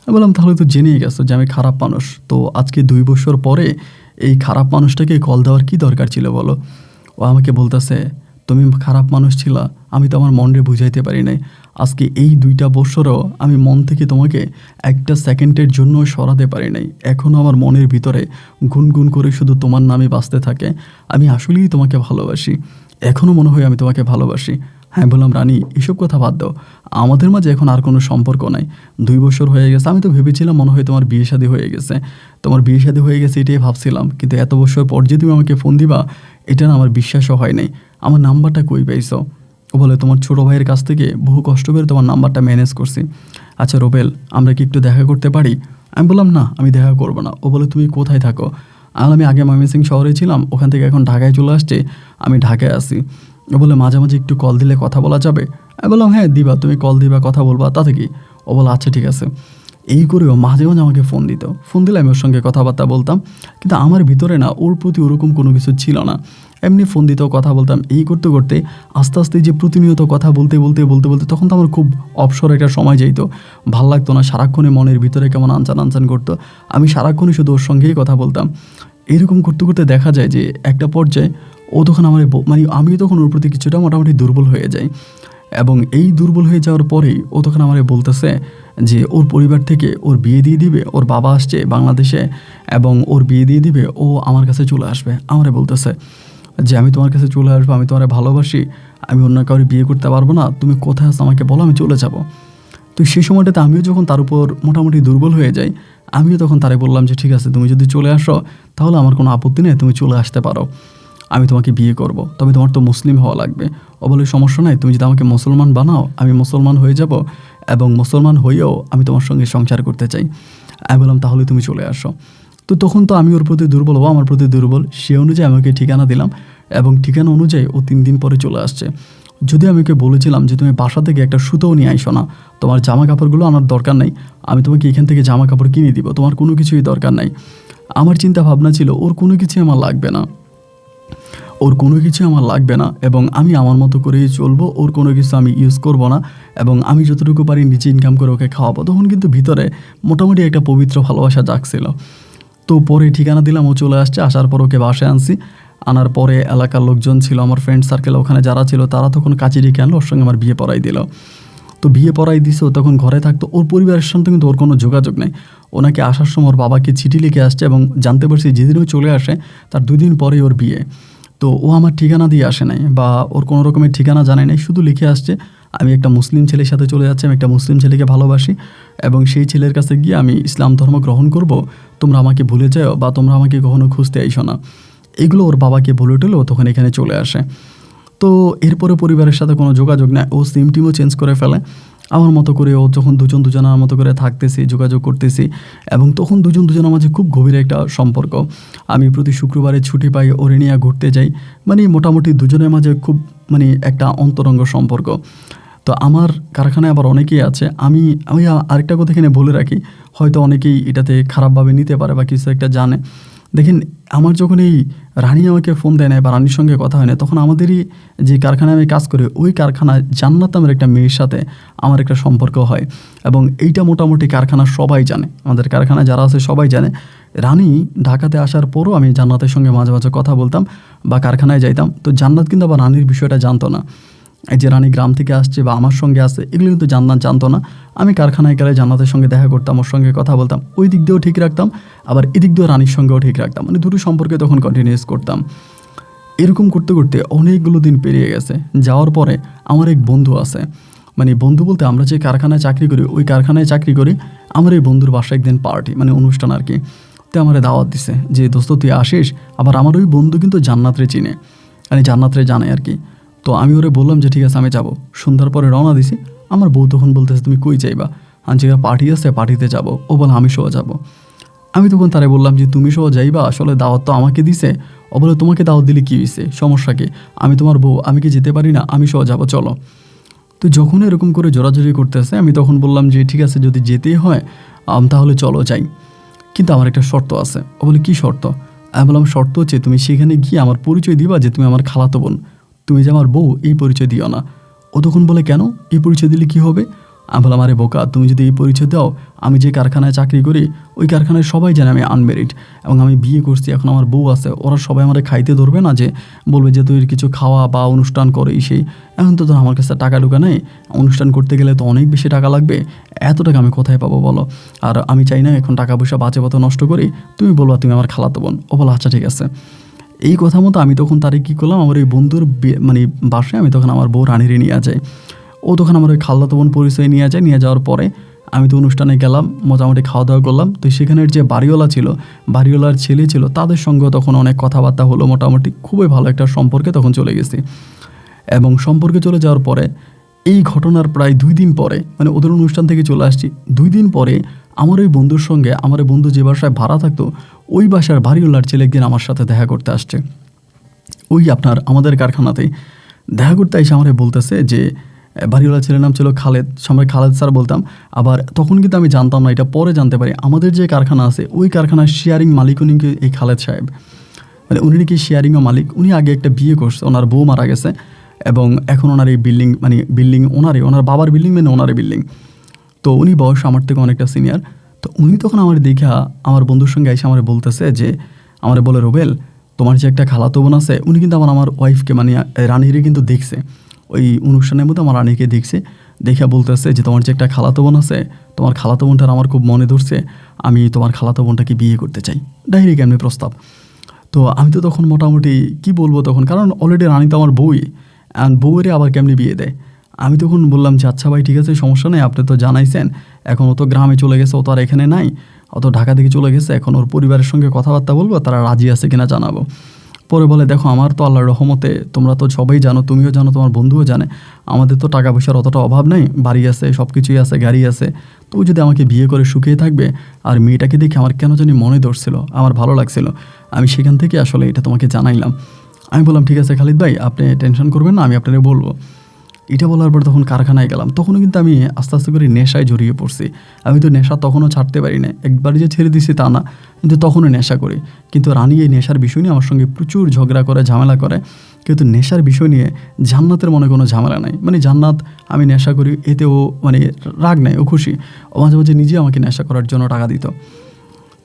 আমি বললাম, তাহলে তো জেনেই গেছো যে আমি খারাপ মানুষ, তো আজকে 2 বছর পরে এই খারাপ মানুষটাকে কল দেওয়ার কী দরকার ছিল বলো? ও আমাকে বলতেছে, তুমি খারাপ মানুষ ছিলা, আমি তো আমার মনরে বুঝাইতে পারি নাই। আজকে এই 2টা বছরও আমি মন থেকে তোমাকে একটা সেকেন্ডের জন্য সরাতে পারি নাই। এখনও আমার মনের ভিতরে গুনগুন করে শুধু তোমার নামে বাঁচতে থাকে, আমি আসলেই তোমাকে ভালোবাসি, এখনও মনে হয় আমি তোমাকে ভালোবাসি। হ্যাঁ বললাম, রানী এসব কথা বাদ দাও, আমাদের মাঝে এখন আর কোনো সম্পর্ক নাই, 2 বছর হয়ে গেছে। আমি তো ভেবেছিলাম মনে হয় তোমার বিয়ে শাদী হয়ে গেছে, এটাই ভাবছিলাম, কিন্তু এত বছর পর যে তুমি আমাকে ফোন দিবা এটা না আমার বিশ্বাসও হয় নাই। আমার নাম্বারটা কই পাইছো? ও বলে, তোমার ছোটো ভাইয়ের কাছ থেকে বহু কষ্ট করে তোমার নাম্বারটা ম্যানেজ করছি। আচ্ছা রোবেল, আমরা কি একটু দেখা করতে পারি? আমি বললাম, না আমি দেখা করবো না। ও বলে, তুমি কোথায় থাকো? আমি আগে ময়মনসিংহ শহরে ছিলাম, ওখান থেকে এখন ঢাকায় চলে আসছে, আমি ঢাকায় আসি। ও বলে, মাঝে মাঝে একটু কল দিলে কথা বলা যাবে? আমি বললাম, হ্যাঁ দিবা, তুমি কল দিবা, কথা বলবা, তাতে কি? ও বলে, আচ্ছা ঠিক আছে। এই করেও মাঝে মাঝে আমাকে ফোন দিত, ফোন দিলে আমি ওর সঙ্গে কথাবার্তা বলতাম, কিন্তু আমার ভিতরে না ওর প্রতি ওরকম কোনো কিছু ছিল না। এমনি ফোন দিতেও কথা বলতাম। এই করতে করতে আস্তে আস্তে যে প্রতিনিয়ত কথা বলতে তখন তো আমার খুব অবসর একটা সময় যাইতো, ভাল লাগতো না, সারাক্ষণে মনের ভিতরে কেমন আনচান করতো। আমি সারাক্ষণই শুধু ওর সঙ্গেই কথা বলতাম। এরকম করতে করতে দেখা যায় যে একটা পর্যায়ে ও তখন আমার মানে আমি তখন ওর প্রতি কিছুটা মোটামুটি দুর্বল হয়ে যাই, এবং এই দুর্বল হয়ে যাওয়ার পরেই ও তখন আমারে বলতেছে যে ওর পরিবার থেকে ওর বিয়ে দিয়ে দিবে, ওর বাবা আসছে বাংলাদেশে এবং ওর বিয়ে দিয়ে দিবে, ও আমার কাছে চলে আসবে। আমারে বলতেছে যে আমি তোমার কাছে চলে আসবো, আমি তোমারে ভালোবাসি, আমি অন্য কাউকে বিয়ে করতে পারবো না, তুমি কোথায় আছো আমাকে বলো, আমি চলে যাব। তো সেই সময়টাতে আমিও যখন তার উপর মোটামুটি দুর্বল হয়ে যাই, আমিও তখন তারে বললাম যে ঠিক আছে, তুমি যদি চলে আসো তাহলে আমার কোনো আপত্তি নেই, তুমি চলে আসতে পারো, আমি তোমাকে বিয়ে করব, তবে তোমার তো মুসলিম হওয়া লাগবে। ও বলে সমস্যা নাই, তুমি যদি আমাকে মুসলমান বানাও আমি মুসলমান হয়ে যাব, এবং মুসলমান হয়েও আমি তোমার সঙ্গে সংসার করতে চাই। আমি বললাম তাহলে তুমি চলে আসো। তো তখন তো আমি ওর প্রতি দুর্বল, ও আমার প্রতি দুর্বল, সে অনুযায়ী আমাকে ঠিকানা দিলাম এবং ঠিকানা অনুযায়ী ও 3 দিন পরে চলে আসছে। যদি আমি ওকে বলেছিলাম যে তুমি বাসা থেকে একটা সুতোও নিয়ে আইসো না, তোমার জামা কাপড়গুলো আনার দরকার নাই, আমি তোমাকে এখান থেকে জামা কাপড় কিনে দিব, তোমার কোনো কিছুই দরকার নাই। আমার চিন্তা ভাবনা ছিল ওর কোনো কিছুই আমার লাগবে না, ওর কোনো কিছু আমার লাগবে না, এবং আমি আমার মতো করেই চলবো, ওর কোনো কিছু আমি ইউজ করব না, এবং আমি যতটুকু পারি নিজে ইনকাম করে ওকে খাওয়াবো। তখন কিন্তু ভিতরে মোটামুটি একটা পবিত্র ভালোবাসা জাগছিল। তো পরে ঠিকানা দিলাম, ও চলে আসছে। আসার পর ওকে বাসায় আনছি। আনার পরে এলাকার লোকজন ছিল, আমার ফ্রেন্ড সার্কেল ওখানে যারা ছিল তারা তখন কাচিরি আনলো, ওর সঙ্গে আমার বিয়ে পড়াই দিল। তো বিয়ে পড়াই দিছে, ও তখন ঘরে থাকতো। ওর পরিবারের সঙ্গে কিন্তু ওর কোনো যোগাযোগ নেই। ওনাকে আসার সময় ওর বাবাকে চিঠি লিখে আসছে, এবং জানতে পারছি যেদিন ও চলে আসে তার 2 দিন পরেই ওর বিয়ে। তো ও আমার ঠিকানা দিয়ে আসে নাই, বা ওর কোনো রকমের ঠিকানা জানে নাই, শুধু লিখে আসছে আমি একটা মুসলিম ছেলের সাথে চলে যাচ্ছি, আমি একটা মুসলিম ছেলেকে ভালোবাসি, এবং সেই ছেলের কাছে গিয়ে আমি ইসলাম ধর্ম গ্রহণ করব, তোমরা আমাকে ভুলে যাও বা তোমরা আমাকে কখনো খুঁজতে আইসো না। এগুলো ওর বাবাকে বলে টলে ও তখন এখানে চলে আসে। তো এরপরে পরিবারের সাথে কোনো যোগাযোগ নেই, ও সিম টিমও চেঞ্জ করে ফেলে। আমার মতো করে ও যখন দুজনের মতো করে থাকতেছি, যোগাযোগ করতেছি, এবং তখন দুজনের মাঝে খুব গভীর একটা সম্পর্ক। আমি প্রতি শুক্রবারে ছুটি পাই, ওরে নিয়ে ঘুরতে যাই, মানে মোটামুটি দুজনের মাঝে খুব মানে একটা অন্তরঙ্গ সম্পর্ক। তো আমার কারখানায় আবার অনেকেই আছে, আমি আমি আরেকটা কথা এখানে বলে রাখি, হয়তো অনেকেই এটাতে খারাপভাবে নিতে পারে বা কিছু একটা জানে। দেখেন, আমার যখন এই রানী আমাকে ফোন দেয় না বা রানীর সঙ্গে কথা হয় না, তখন আমাদেরই যে কারখানায় আমি কাজ করি ওই কারখানায় জান্নাত নামের একটা মেয়ের সাথে আমার একটা সম্পর্ক হয়, এবং এইটা মোটামুটি কারখানার সবাই জানে, আমাদের কারখানায় যারা আছে সবাই জানে। রানী ঢাকাতে আসার পরও আমি জান্নাতের সঙ্গে মাঝে মাঝে কথা বলতাম বা কারখানায় যাইতাম। তো জান্নাত কিন্তু আবার রানীর বিষয়টা জানতো না, এই যে রানী গ্রাম থেকে আসছে বা আমার সঙ্গে আসছে এগুলো কিন্তু জান্নাত জানতো না। আমি কারখানায় গেলে জান্নাতের সঙ্গে দেখা করতাম, ওর সঙ্গে কথা বলতাম, ওই দিক দিয়েও ঠিক রাখতাম, আবার এদিক দিয়েও রানীর সঙ্গেও ঠিক রাখতাম, মানে দুটো সম্পর্কে তখন কন্টিনিউস করতাম। এরকম করতে করতে অনেকগুলো দিন পেরিয়ে গেছে। যাওয়ার পরে আমার এক বন্ধু আছে, মানে বন্ধু বলতে আমরা যে কারখানায় চাকরি করি ওই কারখানায় চাকরি করি, আমার এই বন্ধুর বাসায় একদিন পার্টি মানে অনুষ্ঠান আর কি। তো আমার দাওয়াত দিছে যে দোস্ত তুই আসিস। আবার আমার ওই বন্ধু কিন্তু জান্নাতরে চিনে, মানে জান্নাতরে জানে আর কি। তো আমি ওরে বললাম যে ঠিক আছে আমি যাবো। সন্ধ্যার পরে রওনা দিছি। আমার বউ তখন বলতেছে তুমি কই যাইবা? আনছি পার্টি আছে, পার্টিতে যাবো। ও বলে আমি সহ যাবো। আমি তখন তারে বললাম যে তুমি সহ যাইবা, আসলে দাওয়াত তো আমাকে দিছে। ও বলে তোমাকে দাওয়াত দিলে কী হয়েছে, সমস্যা কি, আমি তোমার বউ, আমি কি যেতে পারি না, আমি সহ যাবো, চলো। তো যখন এরকম করে জোরাজোরি করতেছে আমি তখন বললাম যে ঠিক আছে যদি যেতেই হয় তাহলে চলো যাই, কিন্তু আমার একটা শর্ত আছে। ও বলে কী শর্ত? আমি বললাম শর্ত হচ্ছে তুমি সেখানে গিয়ে আমার পরিচয় দিবা যে তুমি আমার খালাতো বোন, তুমি যে আমার বউ এই পরিচয় দিও না। ও তখন বলে কেন, এই পরিচয় দিলে কি হবে? আমি বললাম আরে বোকা, তুমি যদি এই পরিচয় দাও, আমি যে কারখানায় চাকরি করি ওই কারখানায় সবাই জানে আমি আনমেরিড এবং আমি বিয়ে করছি, এখন আমার বউ আছে, ওরা সবাই আমার খাইতে ধরবে না, যে বলবে যে তুই কিছু খাওয়া বা অনুষ্ঠান করে সেই। এখন তো ধর আমার কাছে টাকা ঢুকা নেই, অনুষ্ঠান করতে গেলে তো অনেক বেশি টাকা লাগবে, এত টাকা আমি কোথায় পাবো বলো? আর আমি চাই না এখন টাকা পয়সা বাজে পথে নষ্ট করি, তুমি বলবা তুমি আমার খালাতো বোন। ও বলো আচ্ছা ঠিক আছে। এই কথা মতো আমি তখন তারে কী করলাম, আমার ওই বন্ধুর মানে বাসায় আমি তখন আমার বউ রানীরে নিয়ে যাই। ও তখন আমার ওই খালাতো বোন পরিচয় নিয়ে যায়। নিয়ে যাওয়ার পরে আমি তো অনুষ্ঠানে গেলাম, মোটামুটি খাওয়া দাওয়া করলাম। তো সেখানের যে বাড়িওয়ালা ছিল, বাড়িওয়ালার ছেলে ছিল, তাদের সঙ্গে তখন অনেক কথাবার্তা হলো, মোটামুটি খুবই ভালো একটা সম্পর্কে তখন চলে গেছি। এবং সম্পর্কে চলে যাওয়ার পরে এই ঘটনার প্রায় 2 দিন পরে, মানে ওদের অনুষ্ঠান থেকে চলে আসছি 2 দিন পরে, আমার ওই বন্ধুর সঙ্গে আমার ওই বন্ধু যে বাসায় ভাড়া থাকতো ওই বাসার বাড়িওয়ালার ছেলে একদিন আমার সাথে দেখা করতে আসছে, ওই আপনার আমাদের কারখানাতেই দেখা করতে এসে আমার বলতেছে যে বাড়িওয়ালার ছেলের নাম ছিল খালেদ, আমরা খালেদ স্যার বলতাম। আবার তখন কিন্তু আমি জানতাম না, এটা পরে জানতে পারি, আমাদের যে কারখানা আছে ওই কারখানার শেয়ারিং মালিক উনি এই খালেদ সাহেব, মানে উনি নাকি শেয়ারিংও মালিক। উনি আগে একটা বিয়ে করছে, ওনার বউ মারা গেছে, এবং এখন ওনার এই বিল্ডিং মানে বিল্ডিং ওনারই, ওনার বাবার বিল্ডিং মানে ওনারই বিল্ডিং। তো উনি বয়স আমার থেকে অনেকটা সিনিয়র। তো উনি তখন আমার দেখা আমার বন্ধুর সঙ্গে এসে আমার বলতেছে যে আমার বলে রোবেল, তোমার যে একটা খালাতো বোন আছে উনি কিন্তু আমার ওয়াইফকে মানে রানীরে কিন্তু দেখছে, ওই অনুষ্ঠানের মধ্যে আমার রানীকে দেখছে, দেখে বলতেছে যে তোমার যে একটা খালাতো বোন আছে, তোমার খালাতো বোনটার আমার খুব মনে ধরছে, আমি তোমার খালাতো বোনটাকে বিয়ে করতে চাই। ডাইরেক্ট এমনি প্রস্তাব। তো আমি তো তখন মোটামুটি কি বলবো তখন, কারণ অলরেডি রানী তো আমার বউই, অ্যান্ড বউয়েরে আবার কেমনি বিয়ে দেয়। আমি তখন বললাম যে আচ্ছা ভাই ঠিক আছে, সমস্যা নেই, আপনি তো জানাইছেন, এখন ও তো গ্রামে চলে গেছে, ও তো আর এখানে নাই, ও তো ঢাকা থেকে চলে গেছে, এখন ওর পরিবারের সঙ্গে কথাবার্তা বলবো, তারা রাজি আছে কিনা জানাবো। পরে বলে দেখো আমার তো আল্লাহর রহমতে, তোমরা তো সবাই জানো, তুমিও জানো, তোমার বন্ধুও জানে, আমাদের তো টাকা পয়সার অতটা অভাব নেই, বাড়ি আছে, সব কিছুই আছে, গাড়ি আছে। তো ও যদি আমাকে বিয়ে করে সুখেই থাকবে, আর মেয়েটাকে দেখে আমার কেন জানি মনে ধরছিল, আমার ভালো লাগছিল, আমি সেখান থেকে আসলে এটা তোমাকে জানাইলাম। আমি বললাম ঠিক আছে খালিদ ভাই, আপনি টেনশন করবেন না, আমি আপনাকে বলবো। এটা বলার পর তখন কারখানায় গেলাম। তখনও কিন্তু আমি আস্তে আস্তে করে নেশায় জড়িয়ে পড়ছি। আমি তো নেশা তখনও ছাড়তে পারি না, একবারই যে ছেড়ে দিছি তা না, কিন্তু তখনও নেশা করি। কিন্তু রানী এই নেশার বিষয় নিয়ে আমার সঙ্গে প্রচুর ঝগড়া করে, ঝামেলা করে। কিন্তু নেশার বিষয় নিয়ে জান্নাতের মনে কোনো ঝামেলা নাই। মানে জান্নাত আমি নেশা করি এতেও মানে রাগ নাই, ও খুশি। ও মাঝে মাঝে নিজে আমাকে নেশা করার জন্য টাকা দিত।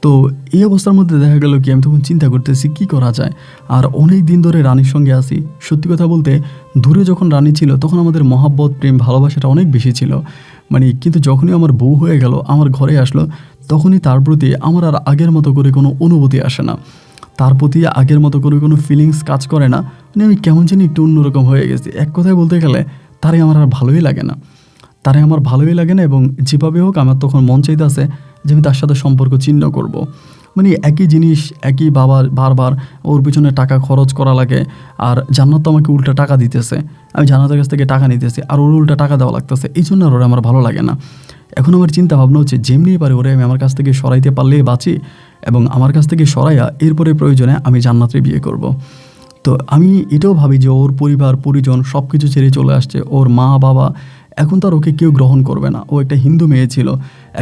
তো এই অবস্থার মধ্যে দেখা গেল কি, আমি তখন চিন্তা করতেছি কী করা যায়। আর অনেক দিন ধরে রানীর সঙ্গে আসি। সত্যি কথা বলতে, দূরে যখন রানী ছিল তখন আমাদের মহাব্বত, প্রেম, ভালোবাসাটা অনেক বেশি ছিল। মানে কিন্তু যখনই আমার বউ হয়ে গেল, আমার ঘরে আসলো, তখনই তার প্রতি আমার আর আগের মতো করে কোনো অনুভূতি আসে না, তার প্রতি আগের মতো করে কোনো ফিলিংস কাজ করে না। মানে আমি কেমন জানি একটু অন্যরকম হয়ে গেছি। এক কথায় বলতে গেলে তারে আমার আর ভালোই লাগে না, তারে আমার ভালোই লাগে না। এবং যেভাবে হোক আমার তখন মন চাইতেছে যে আমি তার সাথে সম্পর্ক ছিন্ন করব। মানে একই জিনিস, একই বাবার বারবার ওর পিছনে টাকা খরচ করা লাগে। আর জান্নাত তো আমাকে উল্টা টাকা দিতেছে, আমি জান্নাতের কাছ থেকে টাকা নিতেছি, আর ওর উল্টা টাকা দেওয়া লাগতেছে। এই জন্য আর ওরা আমার ভালো লাগে না। এখন আমার চিন্তা ভাবনা হচ্ছে যেমনি পারে ওরে আমি আমার কাছ থেকে সরাইতে পারলেই বাঁচি, এবং আমার কাছ থেকে সরাইয়া এরপরে প্রয়োজনে আমি জান্নাতরে বিয়ে করব। তো আমি এটাও ভাবি যে ওর পরিবার পরিজন সব কিছু ছেড়ে চলে আসছে, ওর মা বাবা, এখন তার ওকে কেউ গ্রহণ করবে না। ও একটা হিন্দু মেয়ে ছিল,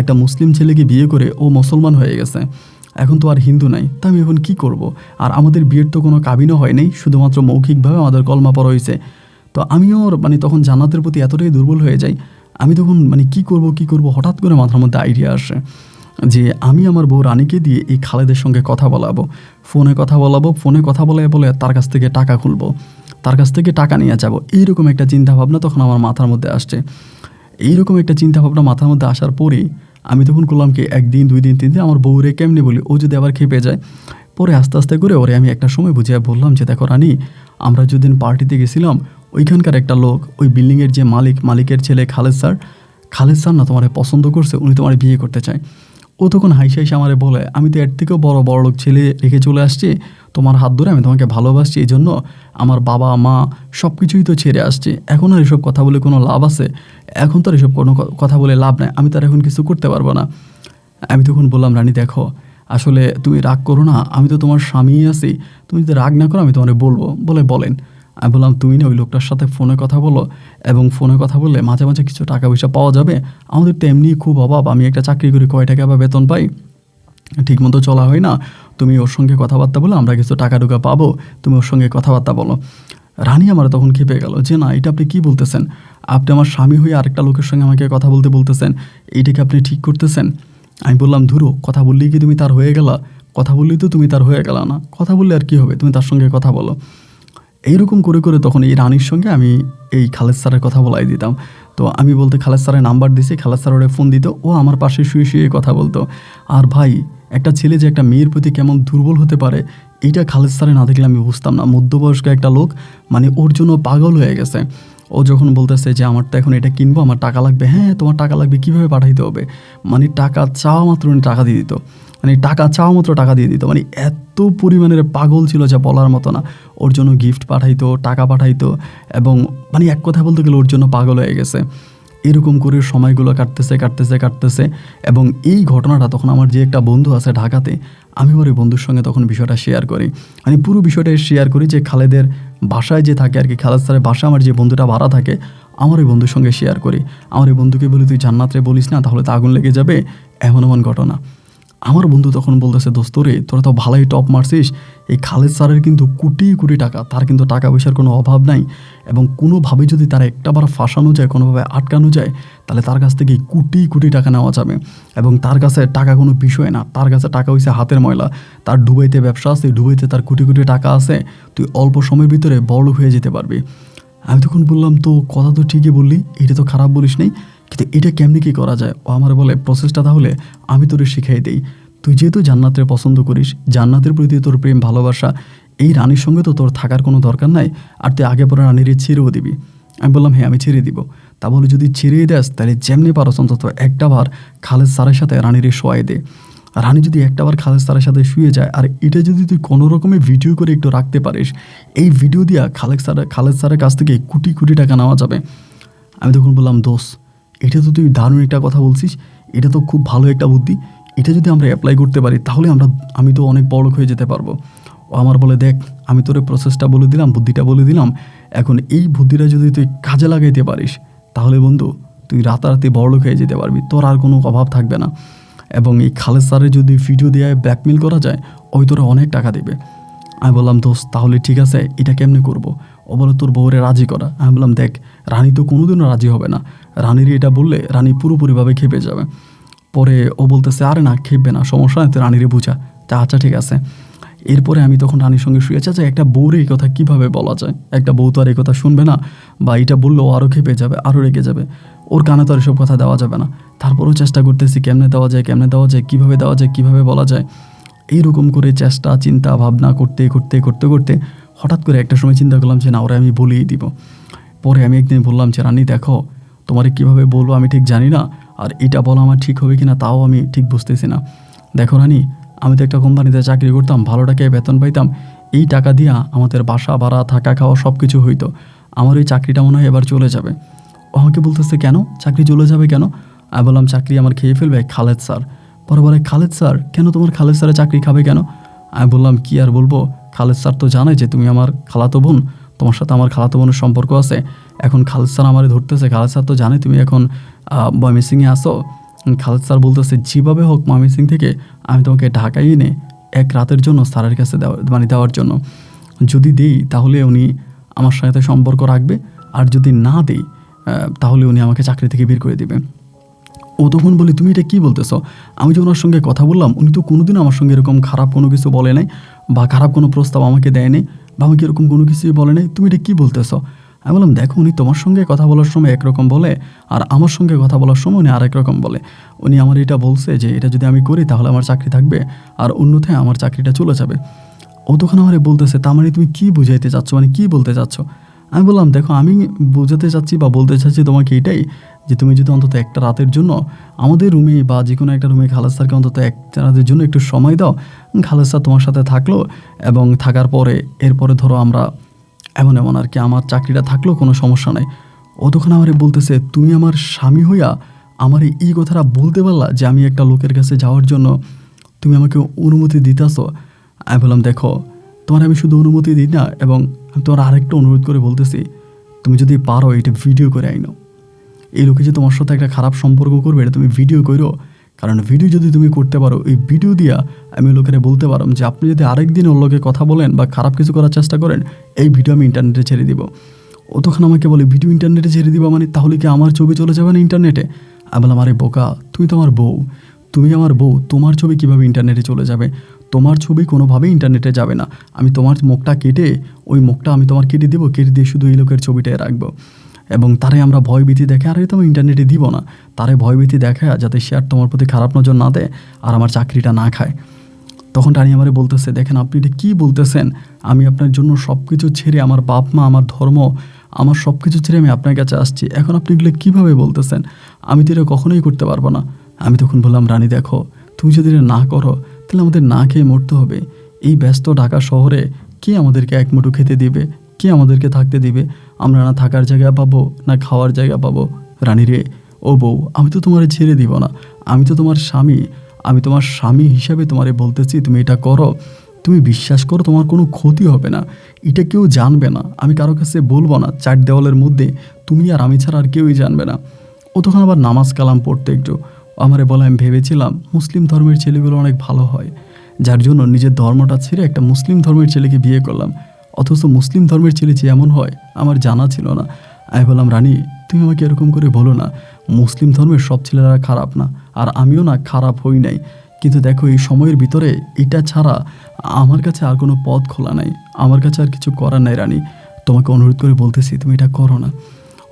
একটা মুসলিম ছেলেকে বিয়ে করে ও মুসলমান হয়ে গেছে, এখন তো আর হিন্দু নাই। তা আমি এখন কী করব? আর আমাদের বিয়ের তো কোনো কাবিনও হয়নি, শুধুমাত্র মৌখিকভাবে আমাদের কলমা পড়া হয়েছে। তো আমিও মানে তখন জান্নাতের প্রতি এতটাই দুর্বল হয়ে যাই। আমি তখন মানে কী করব হঠাৎ করে মাথার মধ্যে আইডিয়া আসে যে আমি আমার বউ রানীকে দিয়ে এই খালেদের সঙ্গে কথা বলাবো, ফোনে কথা বলাবো, ফোনে কথা বলে বলে তার কাছ থেকে টাকা খুলবো, তার কাছ থেকে টাকা নিয়ে যাব। এইরকম একটা চিন্তাভাবনা তখন আমার মাথার মধ্যে আসছে। এইরকম একটা চিন্তাভাবনা মাথার মধ্যে আসার পরেই আমি তখন করলাম কি, একদিন, 2 দিন, 3 দিন আমার বউরে কেমনি বলি, ও যদি আবার খেপে যায়। পরে আস্তে আস্তে করে ওরে আমি একটা সময় বুঝিয়ে বললাম যে দেখো রানী, আমরা যেদিন পার্টিতে গেছিলাম, ওইখানকার একটা লোক, ওই বিল্ডিংয়ের যে মালিকের ছেলে খালেদ স্যার না তোমারে পছন্দ করছে, উনি তোমার বিয়ে করতে চায়। ও তখন হাইসা আমারে বলে, আমি তো এর থেকেও বড় লোক ছেলে রেখে চলে আসছি, তোমার হাত ধরে আমি তোমাকে ভালোবাসছি, এই জন্য আমার বাবা মা সব কিছুই তো ছেড়ে আসছে, এখন আর এসব কথা বলে কোনো লাভ আছে? এখন তো আর এসব কোনো কথা বলে লাভ নাই, আমি তো আর এখন কিছু করতে পারবো না। আমি তখন বললাম রানী দেখো, আসলে তুমি রাগ করো না, আমি তো তোমার স্বামীই আছি, তুমি যদি রাগ না করো আমি তোমারে বলবো। বলেন। আমি বললাম তুমি না ওই লোকটার সাথে ফোনে কথা বলো, এবং ফোনে কথা বললে মাঝে মাঝে কিছু টাকা পয়সা পাওয়া যাবে, আমাদের তো এমনি খুব অভাব, আমি একটা চাকরি করি, কয় টাকা বা বেতন পাই, ঠিকমতো চলা হয় না, তুমি ওর সঙ্গে কথাবার্তা বলো, আমরা কিছু টাকা টুকা পাবো, তুমি ওর সঙ্গে কথাবার্তা বলো। রানী আমার তখন খেপে গেল যে না, এটা আপনি কী বলতেছেন? আপনি আমার স্বামী হয়ে আরেকটা লোকের সঙ্গে আমাকে কথা বলতেছেন, এইটাকে আপনি ঠিক করতেছেন? আমি বললাম ধুরো, কথা বললেই কি তুমি তার হয়ে গেলা? কথা বললেই তো তুমি তার হয়ে গেলা না, কথা বললে আর কী হবে, তুমি তার সঙ্গে কথা বলো। এইরকম করে করে তখন এই রানীর সঙ্গে আমি এই খালেদ স্যারের কথা বলাই দিতাম। তো আমি বলতে খালেদ স্যারের নাম্বার দিছি, খালেদ স্যার ওরে ফোন দিত, ও আমার পাশে শুয়ে কথা বলতো। আর ভাই, একটা ছেলে যে একটা মেয়ের প্রতি কেমন দুর্বল হতে পারে, এইটা খালেদ স্যারে না দেখলে আমি বুঝতাম না। মধ্যবয়স্ক একটা লোক, মানে ওর জন্য পাগল হয়ে গেছে। ও যখন বলতেছে যে আমার তো এখন এটা কিনবো, আমার টাকা লাগবে, হ্যাঁ তোমার টাকা লাগবে, কীভাবে পাঠাইতে হবে, মানে টাকা চাওয়া মাত্র উনি টাকা দিয়ে দিত, মানে টাকা চাওয়া মাত্র টাকা দিয়ে দিত। মানে এত পরিমাণের পাগল ছিল যা বলার মতো না। ওর জন্য গিফট পাঠাইতো, টাকা পাঠাইতো, এবং মানে এক কথা বলতে গেলে ওর জন্য পাগল হয়ে গেছে। এরকম করে সময়গুলো কাটতেছে। এবং এই ঘটনাটা তখন আমার যে একটা বন্ধু আছে ঢাকাতে, আমি আমার ওই বন্ধুর সঙ্গে তখন বিষয়টা শেয়ার করি। মানে পুরো বিষয়টা শেয়ার করি যে খালেদের বাসায় যে থাকে আর কি, খালেদ স্যারের বাসায় আমার যে বন্ধুটা ভাড়া থাকে, আমার ওই বন্ধুর সঙ্গে শেয়ার করি। আমার ওই বন্ধুকে বলি তুই জান্নাতরে বলিস না, তাহলে তো আগুন লেগে যাবে, এমন ঘটনা। আমার বন্ধু তখন বলতেছে দোস্ত রে, তোরা তো ভালোই টপ মারছিস, এই খালেদ স্যারের কিন্তু কোটি টাকা, তার কিন্তু টাকা পয়সার কোনো অভাব নাই, এবং কোনোভাবে যদি তার একটাবার ফাঁসানো যায়, কোনোভাবে আটকানো যায়, তাহলে তার কাছ থেকে কোটি টাকা নেওয়া যাবে। এবং তার কাছে টাকা কোনো বিষয় না, তার কাছে টাকা হয়েছে হাতের ময়লা। তার দুবাইতে ব্যবসা আছে, দুবাইতে তার কোটি টাকা আছে, তুই অল্প সময়ের ভিতরে বড়লোক হয়ে যেতে পারবি। আমি তখন বললাম, তো কথা তো ঠিকই বললি, এটা তো খারাপ বলিস নাই, কিন্তু এটা কেমনি কী করা যায়? ও আমার বলে, প্রসেসটা তাহলে আমি তোরে শিখাই দিই। তুই যেহেতু জান্নাতের পছন্দ করিস, জান্নাতের প্রতি তোর প্রেম ভালোবাসা, এই রানীর সঙ্গে তো তোর থাকার কোনো দরকার নাই, আর তুই আগে পরে রানীর ছেড়েও দিবি। আমি বললাম, হ্যাঁ আমি ছেড়ে দিব। তা বলে যদি ছেড়েই দেস তাহলে যেমনি পারো অন্তত একটা বার খালেদ স্যারের সাথে রানীর শোয়াই দে। রানী যদি একটা বার খালেদ স্যারের সাথে শুয়ে যায়, আর এটা যদি তুই কোনো রকমে ভিডিও করে একটু রাখতে পারিস, এই ভিডিও দিয়া খালেদ স্যারের কাছ থেকে কোটি কোটি টাকা নেওয়া যাবে। আমি তখন বললাম, দোষ, এটা তো তুই দারুণ একটা কথা বলছিস, এটা তো খুব ভালো একটা বুদ্ধি, এটা যদি আমরা অ্যাপ্লাই করতে পারি তাহলে আমি তো অনেক বড় হয়ে যেতে পারবো। ও আমার বলে, দেখ আমি তোর প্রসেসটা বলে দিলাম, বুদ্ধিটা বলে দিলাম, এখন এই বুদ্ধিটা যদি তুই কাজে লাগাইতে পারিস তাহলে বন্ধু তুই রাতারাতি বড়লোক হয়ে যেতে পারবি, তোর আর কোনো অভাব থাকবে না। এবং এই খালেদ স্যারের যদি ভিডিও দিয়ে ব্ল্যাকমেল করা যায়, ওই তোরা অনেক টাকা দেবে। আমি বললাম, দোস্ত তাহলে ঠিক আছে, এটা কেমনে করব? ও বলে, তোর বউরে রাজি করা। আমি বললাম, দেখ রানী তো কোনোদিনও রাজি হবে না, রানীর এটা বললে রানী পুরোপুরিভাবে খেপে যাবে। পরে ও বলতেছে, আরে না খেপবে না, সমস্যা নেই, তুই রানীরে বুঝা। তা আচ্ছা ঠিক আছে। এরপরে আমি তখন রানীর সঙ্গে শুয়েছে যে একটা বউরে এই কথা কীভাবে বলা যায়, একটা বউ তো আর এই কথা শুনবে না, বা এটা বললেও আরও খেপে যাবে, আরও রেগে যাবে, ওর কানে তো আর এসব কথা দেওয়া যাবে না। তারপরেও চেষ্টা করতেছি কেমনে দেওয়া যায়, কীভাবে দেওয়া যায়, কীভাবে বলা যায়। এইরকম করে চেষ্টা চিন্তা ভাবনা করতে করতে করতে করতে হঠাৎ করে একটা সময় চিন্তা করলাম যে না, ওরা আমি বলেই দিব। পরে আমি একদিন বললাম যে, রানী দেখো, তোমারে কীভাবে বলবো আমি ঠিক জানি না, আর এটা বলা আমার ঠিক হবে কি না তাও আমি ঠিক বুঝতেছি না। দেখো রানী, আমি তো একটা কোম্পানিতে চাকরি করতাম, ভালো টাকায় বেতন পাইতাম, এই টাকা দিয়া আমাদের বাসা ভাড়া থাকা খাওয়া সব কিছু হইতো। আমার ওই চাকরিটা মনে হয় এবার চলে যাবে। ও আমাকে বলতেছে, কেন চাকরি চলে যাবে কেন? আমি বললাম, চাকরি আমার খেয়ে ফেলবে খালেদ স্যার। পরে বলে, খালেদ স্যার কেন? তোমার খালেদ স্যারের চাকরি খাবে কেন? আমি বললাম, কি আর বলবো, খালেদ স্যার তো জানে যে তুমি আমার খালাতো বোন, তোমার সাথে আমার খালাতো বোনের সম্পর্ক আছে। এখন খালেদ স্যার আমারে ধরতেছে, খালেদ স্যার তো জানে তুমি এখন ময়মনসিংহে আসো। খালেদ স্যার বলতেছে, যেভাবে হোক ময়মনসিংহ থেকে আমি তোমাকে ঢাকায় এনে এক রাতের জন্য স্যারের কাছে দেওয়ার জন্য, যদি দিই তাহলে উনি আমার সাথে সম্পর্ক রাখবে, আর যদি না দিই তাহলে উনি আমাকে চাকরি থেকে বের করে দেবে। ও তখন বলে, তুমি এটা কী বলতেছ? আমি যে ওনার সঙ্গে কথা বললাম, উনি তো কোনোদিনও আমার সঙ্গে এরকম খারাপ কোনো কিছু বলে নাই, বা খারাপ কোনো প্রস্তাব আমাকে দেয় নাই, বা আমাকে এরকম কোনো কিছুই বলে নাই, তুমি এটা কী বলতেছ? আমি বললাম, দেখো উনি তোমার সঙ্গে কথা বলার সময় একরকম বলে, আর আমার সঙ্গে কথা বলার সময় উনি আরেক রকম বলে। উনি আমার এটা বলছে যে এটা যদি আমি করি তাহলে আমার চাকরি থাকবে, আর অন্যথায় আমার চাকরিটা চলে যাবে। ও তখন আমার বলতেছে, তার মানে তুমি কী বুঝাইতে চাচ্ছ, মানে কী বলতে চাচ্ছ? আমি বললাম, দেখো আমি বোঝাতে চাচ্ছি বা বলতে চাচ্ছি তোমাকে এটাই, যে তুমি যদি অন্তত একটা রাতের জন্য আমাদের রুমে বা যে কোনো একটা রুমে খালেদ স্যারকে অন্তত একটা রাতের জন্য একটু সময় দাও, খালেদ স্যার তোমার সাথে থাকলো, এবং থাকার পরে এরপরে ধরো আমরা এমন আর কি আমার চাকরিটা থাকলেও কোনো সমস্যা নাই। ও তখন আমারে বলতেছে, তুমি আমার স্বামী হইয়া আমার এই কথাটা বলতে পারলা যে আমি একটা লোকের কাছে যাওয়ার জন্য তুমি আমাকে অনুমতি দিতেছো? আমি বললাম, দেখো তোমার আমি শুধু অনুমতি দিই না, এবং আমি তোমার আরেকটা অনুরোধ করে বলতেছি, তুমি যদি পারো এটা ভিডিও করে আইনো। এই লোকে যে তোমার সাথে একটা খারাপ সম্পর্ক করবে এটা তুমি ভিডিও করো, কারণ ভিডিও যদি তুমি করতে পারো, এই ভিডিও দিয়া আমি লোকেরা বলতে পারলাম যে আপনি যদি আরেকদিন ওর লোকে কথা বলেন বা খারাপ কিছু করার চেষ্টা করেন, এই ভিডিও আমি ইন্টারনেটে ছেড়ে দিব। ও তখন আমাকে বলে, ভিডিও ইন্টারনেটে ছেড়ে দিবা মানে? তাহলে কি আমার ছবি চলে যাবে না ইন্টারনেটে? আমি বললাম, আরে বোকা, তুমি তো আমার বউ, তুমি আমার বউ, তোমার ছবি কীভাবে ইন্টারনেটে চলে যাবে? তোমার ছবি কোনোভাবেই ইন্টারনেটে যাবে না। আমি তোমার মুখটা কেটে, ওই মুখটা আমি তোমার কেটে দেবো, কেটে দিয়ে শুধু এই লোকের ছবিটাই রাখবো, এবং তারে আমরা ভয়ভীতি দেখে, আর তো আমি ইন্টারনেটে দিব না, তারে ভয়ভীতি দেখায় যাতে সে আর তোমার প্রতি খারাপ নজর না দেয় আর আমার চাকরিটা না খায়। তখন রানী আমারে বলতেছে, দেখেন আপনি এটা কী বলতেছেন? আমি আপনার জন্য সব কিছু ছেড়ে, আমার বাপ মা, আমার ধর্ম, আমার সব কিছু ছেড়ে আমি আপনার কাছে আসছি, এখন আপনি এগুলো কীভাবে বলতেছেন? আমি তো এটা কখনোই করতে পারবো না। আমি তখন বললাম, রানী দেখো, তুমি যদি এটা না করো তাহলে আমাদের না খেয়ে মরতে হবে। এই ব্যস্ত ঢাকা শহরে কে আমাদেরকে এক মুঠো খেতে দিবে, কে আমাদেরকে থাকতে দিবে? আমরা না থাকার জায়গা পাবো, না খাওয়ার জায়গা পাবো। রানী রে, ও বউ, আমি তো তোমারে ছেড়ে দিব না, আমি তো তোমার স্বামী, আমি তোমার স্বামী হিসাবে তোমারে বলতেছি তুমি এটা করো, তুমি বিশ্বাস করো তোমার কোনো ক্ষতি হবে না, এটা কেউ জানবে না, আমি কারো কাছে বলবো না, চার দেওয়ালের মধ্যে তুমি আর আমি ছাড়া আর কেউই জানবে না। ও তখন আবার নামাজ কালাম পড়তে একটু আমারে বলে, আমি ভেবেছিলাম মুসলিম ধর্মের ছেলেগুলো অনেক ভালো হয়, যার জন্য নিজের ধর্মটা ছেড়ে একটা মুসলিম ধর্মের ছেলেকে বিয়ে করলাম, অথচ মুসলিম ধর্মের ছেলে যে এমন হয় আমার জানা ছিল না। আমি বললাম, রানী তুমি আমাকে এরকম করে বলো না, মুসলিম ধর্মের সব ছেলেরা খারাপ না, আর আমিও না খারাপ হই নাই, কিন্তু দেখো এই সময়ের ভিতরে এটা ছাড়া আমার কাছে আর কোনো পথ খোলা নাই, আমার কাছে আর কিছু করার নাই রানী, তোমাকে অনুরোধ করে বলতেছি তুমি এটা করো না।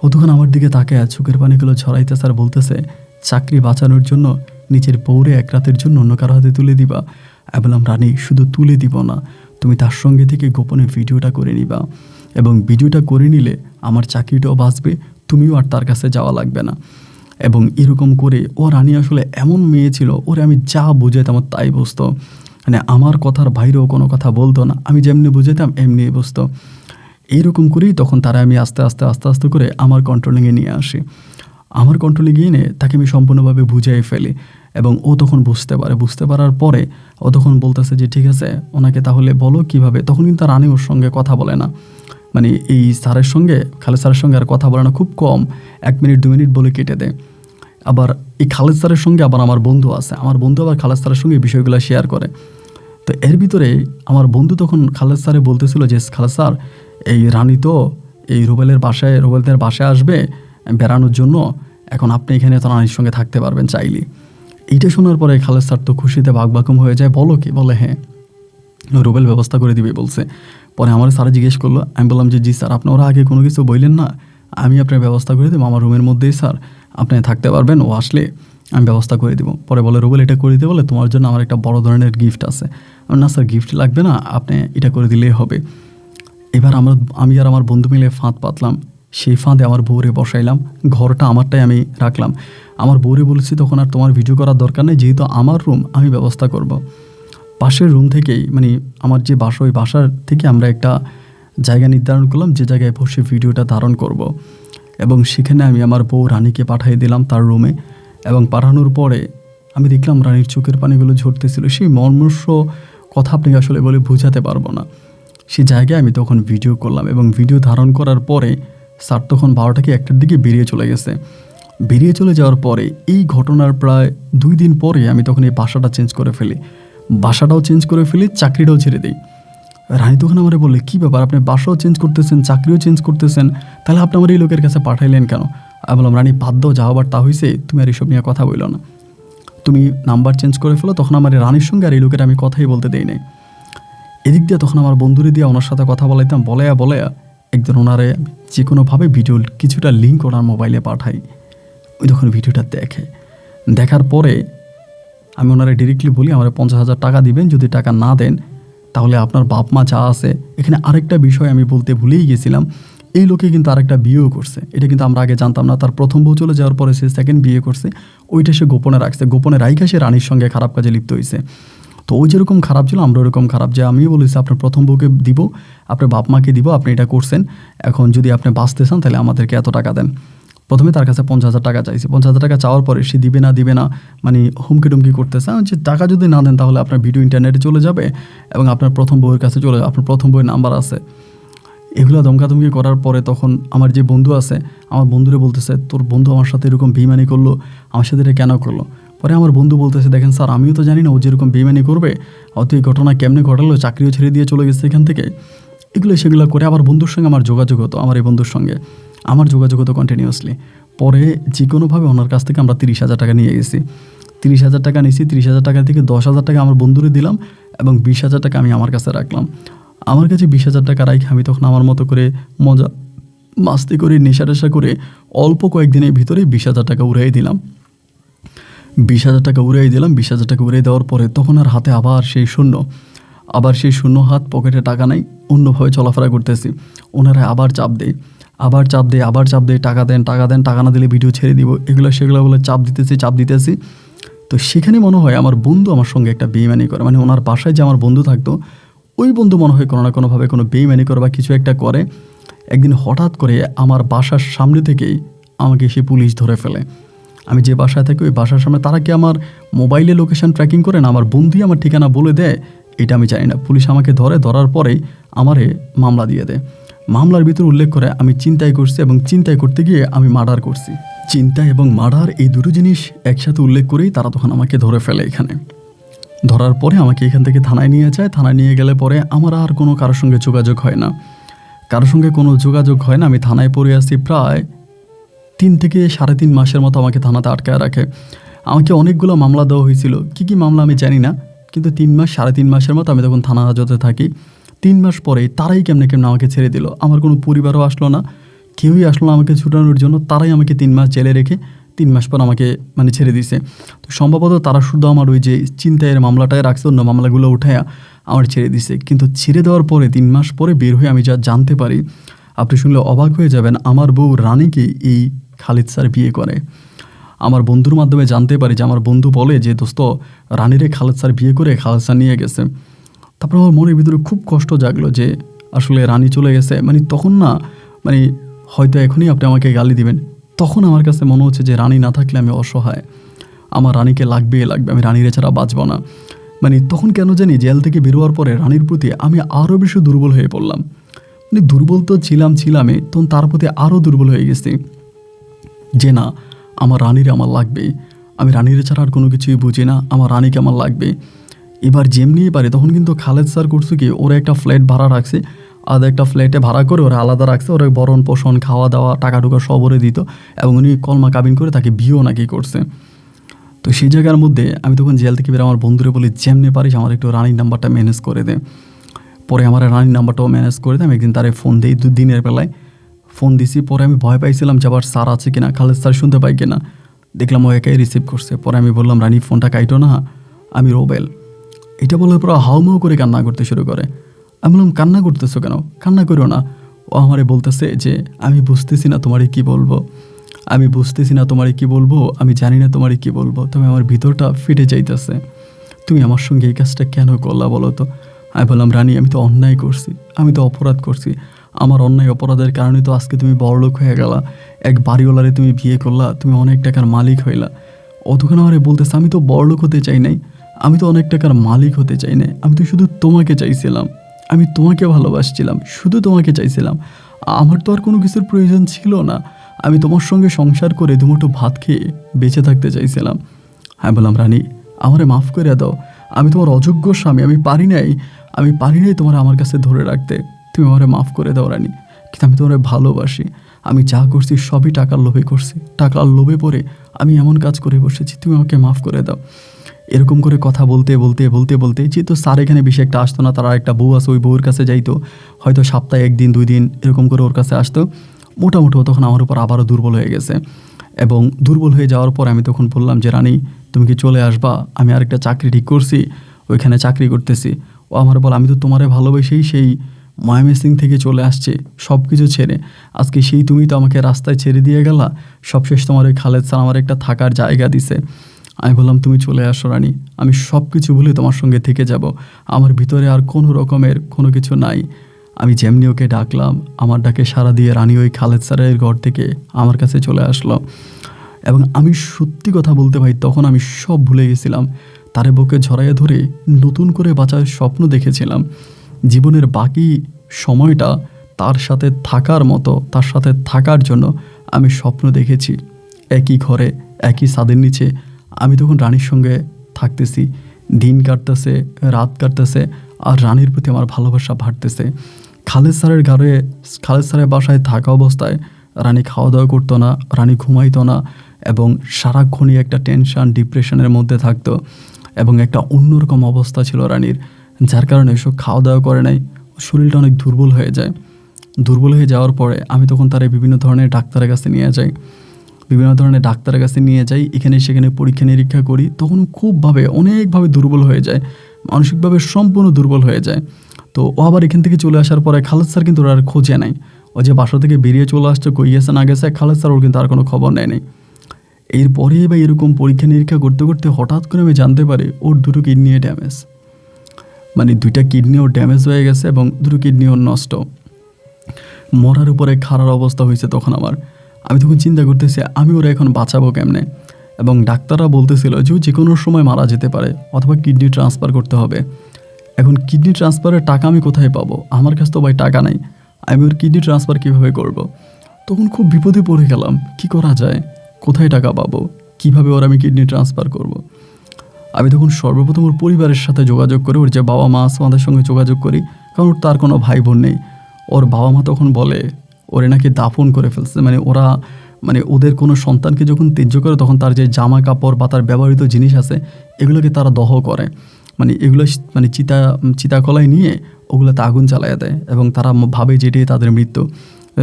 ও তখন আমার দিকে তাকায় চোখের পানিগুলো ঝরাইতেছে আর বলতেছে, চাকরি বাঁচানোর জন্য নিজের বউরে এক রাতের জন্য অন্য কারো হাতে তুলে দিবা? আমি বললাম, রানী শুধু তুলে দিব না, তুমি তার সঙ্গে থেকে গোপনে ভিডিওটা করে নিবা, এবং ভিডিওটা করে নিলে আমার চাকরিটাও বাঁচবে, তুমিও আর তার কাছে যাওয়া লাগবে না। এবং এরকম করে ও রানী আসলে এমন মেয়ে ছিল, ওরে আমি যা বুঝাইতাম আমার তাই বুঝতো, মানে আমার কথার বাইরেও কোনো কথা বলতো না, আমি যেমনি বুঝাইতাম এমনি বুঝতো। এইরকম করেই তখন তারা আমি আস্তে আস্তে আস্তে আস্তে করে আমার কন্ট্রোলিংয়ে নিয়ে আসি। আমার কন্ট্রোলে গিয়ে এনে তাকে আমি সম্পূর্ণভাবে বুঝিয়ে ফেলি, এবং ও তখন বুঝতে পারে। বুঝতে পারার পরে ও তখন বলতেছে যে ঠিক আছে, ওনাকে তাহলে বলো কীভাবে। তখন কিন্তু রানী ওর সঙ্গে কথা বলে না, মানে এই স্যারের সঙ্গে, খালেদ স্যারের সঙ্গে আর কথা বলে না, খুব কম, 1 মিনিট 2 মিনিট বলে কেটে দেয়। আবার এই খালেদ স্যারের সঙ্গে আবার আমার বন্ধু আছে, আমার বন্ধু আবার খালেদ স্যারের সঙ্গে এই বিষয়গুলো শেয়ার করে। তো এর ভিতরে আমার বন্ধু তখন খালেদ স্যারে বলতেছিল যে খালেদ স্যার, এই রানী তো এই রুবেলদের বাসায় আসবে বেড়ানোর জন্য, এখন আপনি এখানে তো রানীর সঙ্গে থাকতে পারবেন চাইলে। এইটা শোনার পরে খালেদ স্যার তো খুশিতে বাকবাকুম হয়ে যায়, বলো কি? বলে হ্যাঁ, রুবেল ব্যবস্থা করে দিবে বলছে। পরে আমার স্যার জিজ্ঞেস করলো, আমি বললাম যে জি স্যার, আপনি ওরা আগে কোনো কিছু বললেন না, আমি আপনার ব্যবস্থা করে দেবো আমার রুমের মধ্যেই স্যার, আপনি থাকতে পারবেন, ও আসলে আমি ব্যবস্থা করে দেবো। পরে বলে, রুবেল এটা করে দিতে বলে তোমার জন্য আমার একটা বড় ধরনের গিফট আছে। না স্যার, গিফট লাগবে না, আপনি এটা করে দিলেই হবে। এবার আমি আর আমার বন্ধু মিলে ফাঁদ পাতলাম, সেই ফাঁদে আমার বউরে বসাইলাম, ঘরটা আমারটাই আমি রাখলাম। আমার বউরে বলেছি তখন আর তোমার ভিডিও করার দরকার নেই, যেহেতু আমার রুম আমি ব্যবস্থা করব। পাশের রুম থেকেই, মানে আমার যে বাসা, ওই বাসার থেকে আমরা একটা জায়গা নির্ধারণ করলাম যে জায়গায় বসে ভিডিওটা ধারণ করব। এবং সেখানে আমি আমার বউ রানীকে পাঠিয়ে দিলাম তার রুমে। এবং পাঠানোর পরে আমি দেখলাম রানীর চোখের পানিগুলো ঝরতেছিল। সেই মর্মস্য কথা আপনাকে আসলে বলে বোঝাতে পারবো না। সেই জায়গায় আমি তখন ভিডিও করলাম, এবং ভিডিও ধারণ করার পরে স্যার তখন 12টা কি 1টার দিকে বেরিয়ে চলে গেছে। বেরিয়ে চলে যাওয়ার পরে এই ঘটনার প্রায় 2 দিন পরে আমি তখন এই বাসাটাও চেঞ্জ করে ফেলি, চাকরিটাও ছেড়ে দিই। রানী তখন আমারে বললে, কী ব্যাপার, আপনি বাসাও চেঞ্জ করতেছেন, চাকরিও চেঞ্জ করতেছেন, তাহলে আপনি আমার এই লোকের কাছে পাঠাইলেন কেন? আমি বললাম, রানী বাদ দাও, যা হবার তা হয়েছে, তুমি আর এসব নিয়ে কথা বললো না, তুমি নাম্বার চেঞ্জ করে ফেলো। তখন আমার রানীর সঙ্গে আর এই লোকের আমি কথাই বলতে দেই নাই। এদিক দিয়ে তখন আমার বন্ধুরে দিয়ে ওনার সাথে কথা বলাইতাম, বলে একদিন ওনারে যে কোনোভাবে ভিডিওর কিছুটা লিঙ্ক ওনার মোবাইলে পাঠাই। ওই তখন ভিডিওটা দেখার পরে আমি ওনারে ডিরেক্টলি বলি, আমার 50,000 টাকা দিবেন, যদি টাকা না দেন তাহলে আপনার বাপ মা যা আছে। এখানে আরেকটা বিষয় আমি বলতে ভুলেই গেছিলাম, এই লোকে কিন্তু আরেকটা বিয়েও করছে, এটা কিন্তু আমরা আগে জানতাম না। তার প্রথম বউ চলে যাওয়ার পরে সে সেকেন্ড বিয়ে করছে, ওইটা সে গোপনে রাখছে, গোপনে রাইখা সে রানীর সঙ্গে খারাপ কাজে লিপ্ত হয়েছে। তো ওই যেরকম খারাপ ছিল আমরা ওরকম খারাপ, যে আমিও বলেছি আপনার প্রথম বউকে দিব, আপনার বাপ মাকে দিব, আপনি এটা করছেন, এখন যদি আপনি বাঁচতে চান তাহলে আমাদেরকে এত টাকা দেন। প্রথমে তার কাছে 50,000 টাকা চাইছে। 50,000 টাকা চাওয়ার পরে সে দিবে না, মানে হুমকি টুমকি করতেছে যে টাকা যদি না দেন তাহলে আপনার ভিডিও ইন্টারনেটে চলে যাবে এবং আপনার প্রথম বউয়ের কাছে চলে যাবে, আপনার প্রথম বউয়ের নাম্বার আছে। এগুলো ধমকাধমকি করার পরে তখন আমার যে বন্ধু আছে, আমার বন্ধুরে বলতেছে, তোর বন্ধু আমার সাথে এরকম বেইমানি করলো, আমার সাথে এটা কেন করলো? পরে আমার বন্ধু বলতেছে, দেখেন স্যার, আমিও তো জানি না ও যেরকম বেইমানি করবে, অত এই ঘটনা কেমনে ঘটালো, চাকরিও ছেড়ে দিয়ে চলে গেছে এখান থেকে। সেগুলো করে আবার বন্ধুর সঙ্গে আমার যোগাযোগ হতো, আমার এই বন্ধুর সঙ্গে আমার যোগাযোগ হতো কন্টিনিউয়াসলি। পরে যে কোনোভাবে ওনার কাছ থেকে আমরা 30,000 টাকা নিয়ে গেছি। 30,000 টাকা নিয়েছি, 30,000 টাকা থেকে 10,000 টাকা আমার বন্ধুরে দিলাম এবং 20,000 টাকা আমি আমার কাছে রাখলাম। আমার কাছে 20,000 টাকা রাখি আমি তখন আমার মতো করে মজা মাস্তি করে নেশা করে অল্প কয়েকদিনের ভিতরেই 20,000 টাকা উড়াই দিলাম। 20,000 টাকা উড়াই দিলাম। 20,000 টাকা উড়াই দেওয়ার পরে তখন আর হাতে আবার সেই শূন্য হাত, পকেটে টাকা নাই, অন্যভাবে চলাফেরা করতেছি। ওনারা আবার চাপ দেয়, টাকা দেন, টাকা না দিলে ভিডিও ছেড়ে দিব, সেগুলো বলে চাপ দিতেছি। তো সেখানে মনে হয় আমার বন্ধু আমার সঙ্গে একটা বেইমানি করে, মানে ওনার বাসায় যে আমার বন্ধু থাকতো ওই বন্ধু মনে হয় কোনো না কোনোভাবে কোনো বেইমানি করে বা কিছু একটা করে। একদিন হঠাৎ করে আমার বাসার সামনে থেকেই আমাকে সে পুলিশ ধরে ফেলে। আমি যে বাসায় থাকি ওই বাসার সামনে, তারা কি আমার মোবাইলে লোকেশন ট্র্যাকিং করে না আমার বন্ধুই আমার ঠিকানা বলে দেয়, এটা আমি জানি না। পুলিশ আমাকে ধরার পরেই আমারে মামলা দিয়ে দেয়। মামলার ভিতর উল্লেখ করে আমি চিন্তাই করছি এবং চিন্তাই করতে গিয়ে আমি মার্ডার করছি। চিন্তা এবং মার্ডার এই দুটো জিনিস একসাথে উল্লেখ করেই তারা তখন আমাকে ধরে ফেলে। এখানে ধরার পরে আমাকে এখান থেকে থানায় নিয়ে যায়। থানায় নিয়ে গেলে পরে আমার আর কোনো কারোর সঙ্গে যোগাযোগ হয় না। আমি থানায় পড়ে আসি প্রায় 3 থেকে 3.5 মাসের মতো আমাকে থানাতে আটকায় রাখে। আমাকে অনেকগুলো মামলা দেওয়া হয়েছিল, কী মামলা আমি জানি না, কিন্তু 3 মাস 3.5 মাসের মতো আমি তখন থানা হাজতে থাকি। 3 মাস পরেই তারাই কেমনে কেমনে আমাকে ছেড়ে দিল। আমার কোনো পরিবারও আসলো না, কেউই আসলো না আমাকে ছুটানোর জন্য। তারাই আমাকে 3 মাস জেলে রেখে 3 মাস পর আমাকে মানে ছেড়ে দিছে। তো সম্ভবত তারা শুধু আমার ওই যে ছিনতাইয়ের মামলাটায় রাখছে, অন্য মামলাগুলো উঠায়া আমার ছেড়ে দিছে। কিন্তু ছেড়ে দেওয়ার পরে 3 মাস পরে বের হয়ে আমি যা জানতে পারি, আপনি শুনলে অবাক হয়ে যাবেন, আমার বউ রানীকে এই খালিদ স্যার বিয়ে করে। আমার বন্ধুর মাধ্যমে জানতে পারি যে আমার বন্ধু বলে যে দোস্ত, রানীরে খালেদ স্যার বিয়ে করে খালেদ স্যার নিয়ে গেছে। তারপর আমার মনের ভিতরে খুব কষ্ট জাগলো যে আসলে রানী চলে গেছে। মানে তখন না, মানে হয়তো এখনই আপনি আমাকে গালি দিবেন, তখন আমার কাছে মনে হচ্ছে যে রানী না থাকলে আমি অসহায়, আমার রানীকে লাগবে, আমি রানীরে ছাড়া বাঁচব না। মানে তখন কেন জানি জেল থেকে বেরোয়ার পরে রানীর প্রতি আমি আরও বেশি দুর্বল হয়ে পড়লাম। মানে দুর্বল তো ছিলামই, তখন তার প্রতি আরও দুর্বল হয়ে গেছি যে না, আমার রানীরে আমার লাগবে, আমি রানীরে ছাড়া আর কোনো কিছুই বুঝি না, আমার রানীকে আমার লাগবে। এবার যেমনিই পারে তখন কিন্তু খালেদ স্যার করছে কি, ওরা একটা ফ্ল্যাট ভাড়া রাখছে, আর একটা ফ্ল্যাটে ভাড়া করে ওরা আলাদা রাখছে, ওরা ভরণ পোষণ খাওয়া দাওয়া টাকা টুকা সব ওরে দিত, এবং উনি কলমা কাবিন করে তাকে বিয়েও নাকি করছে। তো সেই জায়গার মধ্যে আমি তখন জেল থেকে বের আমার বন্ধুরে বলি, যেমনি পারিস আমার একটু রানীর নাম্বারটা ম্যানেজ করে দে। পরে আমার রানীর নাম্বারটাও ম্যানেজ করে দেয়। আমি একদিন তারে ফোন দিই, দিনের বেলায় ফোন দিছি। পরে আমি ভয় পাইছিলাম যে আবার স্যার আছে কিনা, খালেদ স্যার শুনতে পাই কিনা। দেখলাম ও একাই রিসিভ করছে। পরে আমি বললাম, রানী ফোনটা কাইটো না, আমি রোবেল। এটা বলে পুরো হাউমাউ করে কান্না করতে শুরু করে। আমি বললাম, কান্না করতেছো কেন? কান্না করো না। ও আমারে বলতেছে যে আমি বুঝতেছি না তোমারে কি বলবো, আমি বুঝতেছি না তোমারে কি বলবো, আমি জানি না তোমারে কি বলবো, তবে আমার ভিতরটা ফেটে যাইতেছে। তুমি আমার সঙ্গে এই কাজটা কেন করলা বলো তো? আমি বললাম, রানী আমি তো অন্যায় করছি, আমি তো অপরাধ করছি, আমার অন্যায় অপরাধের কারণে তো আজকে তুমি বড়লোক হয়ে গেলা, এক বাড়িওয়ালারে তুমি বিয়ে করলা, তুমি অনেক টাকার মালিক হইলা। অতক্ষণ আমারে বলতেছে আমি তো বড়লোক হতে চাই নাই, আমি তো অনেক টাকার মালিক হতে চাই নাই, আমি তো শুধু তোমাকে চাইছিলাম, আমি তোমাকে ভালোবাসছিলাম, শুধু তোমাকে চাইছিলাম, আমার তো আর কোনো কিছুর প্রয়োজন ছিল না, আমি তোমার সঙ্গে সংসার করে দুমুঠো ভাত খেয়ে বেঁচে থাকতে চাইছিলাম। আমি বললাম, রানী আমারে মাফ করে দাও, আমি তোমার অযোগ্য স্বামী, আমি পারি নাই তোমার আমার কাছে ধরে রাখতে, তুমি আমারে মাফ করে দাও রানী, কিন্তু আমি তোমারে ভালোবাসি, আমি যা করছি সবই টাকার লোভে করছি, টাকার লোভে পড়ে আমি এমন কাজ করে বসেছি, তুমি আমাকে মাফ করে দাও। এরকম করে কথা বলতে বলতে বলতে বলতে যেহেতু স্যার এখানে বেশি একটা আসতো না, তারা একটা বউ আছে, ওই বউয়ের কাছে যাইতো, হয়তো সপ্তাহে 1 দিন 2 দিন এরকম করে ওর কাছে আসতো। মোটামুটি তখন আমার উপর আবারও দুর্বল হয়ে গেছে, এবং দুর্বল হয়ে যাওয়ার পর আমি তখন বললাম যে রানী তুমি কি চলে আসবা, আমি আরেকটা চাকরি ঠিক করছি, ওইখানে চাকরি করতেছি। ও আমার বল, আমি তো তোমারে ভালোবেসেই সেই ময়মনসিং থেকে চলে আসছে সব কিছু ছেড়ে, আজকে সেই তুমি তো আমাকে রাস্তায় ছেড়ে দিয়ে গেলা, সবশেষ তোমার ওই খালেদ স্যার আমার একটা থাকার জায়গা দিছে। আমি বললাম, তুমি চলে আসো রানী, আমি সব কিছু ভুলে তোমার সঙ্গে থেকে যাব, আমার ভিতরে আর কোনো রকমের কোনো কিছু নাই। আমি যেমনি ওকে ডাকলাম, আমার ডাকে সাড়া দিয়ে রানী ওই খালেদ স্যারের ঘর থেকে আমার কাছে চলে আসলো। এবং আমি সত্যি কথা বলতে ভাই, তখন আমি সব ভুলে গেছিলাম, তারে বুকে ঝরাইয়া ধরে নতুন করে বাঁচার স্বপ্ন দেখেছিলাম। জীবনের বাকি সময়টা তার সাথে থাকার মতো, তার সাথে থাকার জন্য আমি স্বপ্ন দেখেছি। একই ঘরে একই ছাদের নিচে আমি তখন রানীর সঙ্গে থাকতেছি, দিন কাটতেছে, রাত কাটতেছে, আর রানীর প্রতি আমার ভালোবাসা বাড়তেছে। খালেদ স্যারের বাসায় থাকা অবস্থায় রানী খাওয়া দাওয়া করতো না, রানী ঘুমাইতো না, এবং সারাক্ষণই একটা টেনশন ডিপ্রেশনের মধ্যে থাকতো, এবং একটা অন্যরকম অবস্থা ছিল রানীর, যার কারণে এসব খাওয়া দাওয়া করে নাই, শরীরটা অনেক দুর্বল হয়ে যায়। দুর্বল হয়ে যাওয়ার পরে আমি তখন তারে বিভিন্ন ধরনের ডাক্তারের কাছে নিয়ে যাই, এখানে সেখানে পরীক্ষা নিরীক্ষা করি। তখন অনেকভাবে দুর্বল হয়ে যায়, মানসিকভাবে সম্পূর্ণ দুর্বল হয়ে যায়। তো ও আবার এখান থেকে চলে আসার পরে খালেদ স্যার কিন্তু ওর আর খোঁজে নাই, ও যে বাসা থেকে বেরিয়ে চলে আসছে, কই গেছে না গেছে, খালেদ স্যার ওর কিন্তু আর কোনো খবর নেয় নাই। এরপরে বা এরকম পরীক্ষা নিরীক্ষা করতে করতে হঠাৎ করে আমি জানতে পারি ওর 2টো কিডনি ড্যামেজ, মানে 2টা কিডনি ওর ড্যামেজ হয়ে গেছে, এবং 2টো কিডনি ওর নষ্ট, মরার উপরে খারাপ অবস্থা হয়েছে। তখন আমি তখন চিন্তা করতেছি আমি ওরা এখন বাঁচাবো কেমনে, এবং ডাক্তাররা বলতেছিল যে কোনো সময় মারা যেতে পারে, অথবা কিডনি ট্রান্সফার করতে হবে। এখন কিডনি ট্রান্সফারের টাকা আমি কোথায় পাবো? আমার কাছে তো ভাই টাকা নাই, আমি ওর কিডনি ট্রান্সফার কীভাবে করব? তখন খুব বিপদে পড়ে গেলাম, কি করা যায়, কোথায় টাকা পাবো, কীভাবে ওর আমি কিডনি ট্রান্সফার করব? আমি তখন সর্বপ্রথম ওর পরিবারের সাথে যোগাযোগ করে, ওর যে বাবা মা আছে ওদের সঙ্গে যোগাযোগ করি, কারণ ওর তার কোনো ভাই বোন নেই। ওর বাবা মা তখন বলে ওরে নাকি দাফন করে ফেলছে, মানে ওদের কোনো সন্তানকে যখন ত্যায্য করে তখন তার যে জামা কাপড় বা তার ব্যবহৃত জিনিস আছে এগুলোকে তারা দহ করে। মানে এগুলো মানে চিতাকলাই নিয়ে ওগুলোতে আগুন জ্বালাইয়া দেয় এবং তারা ভাবে যে এটাই তাদের মৃত্যু।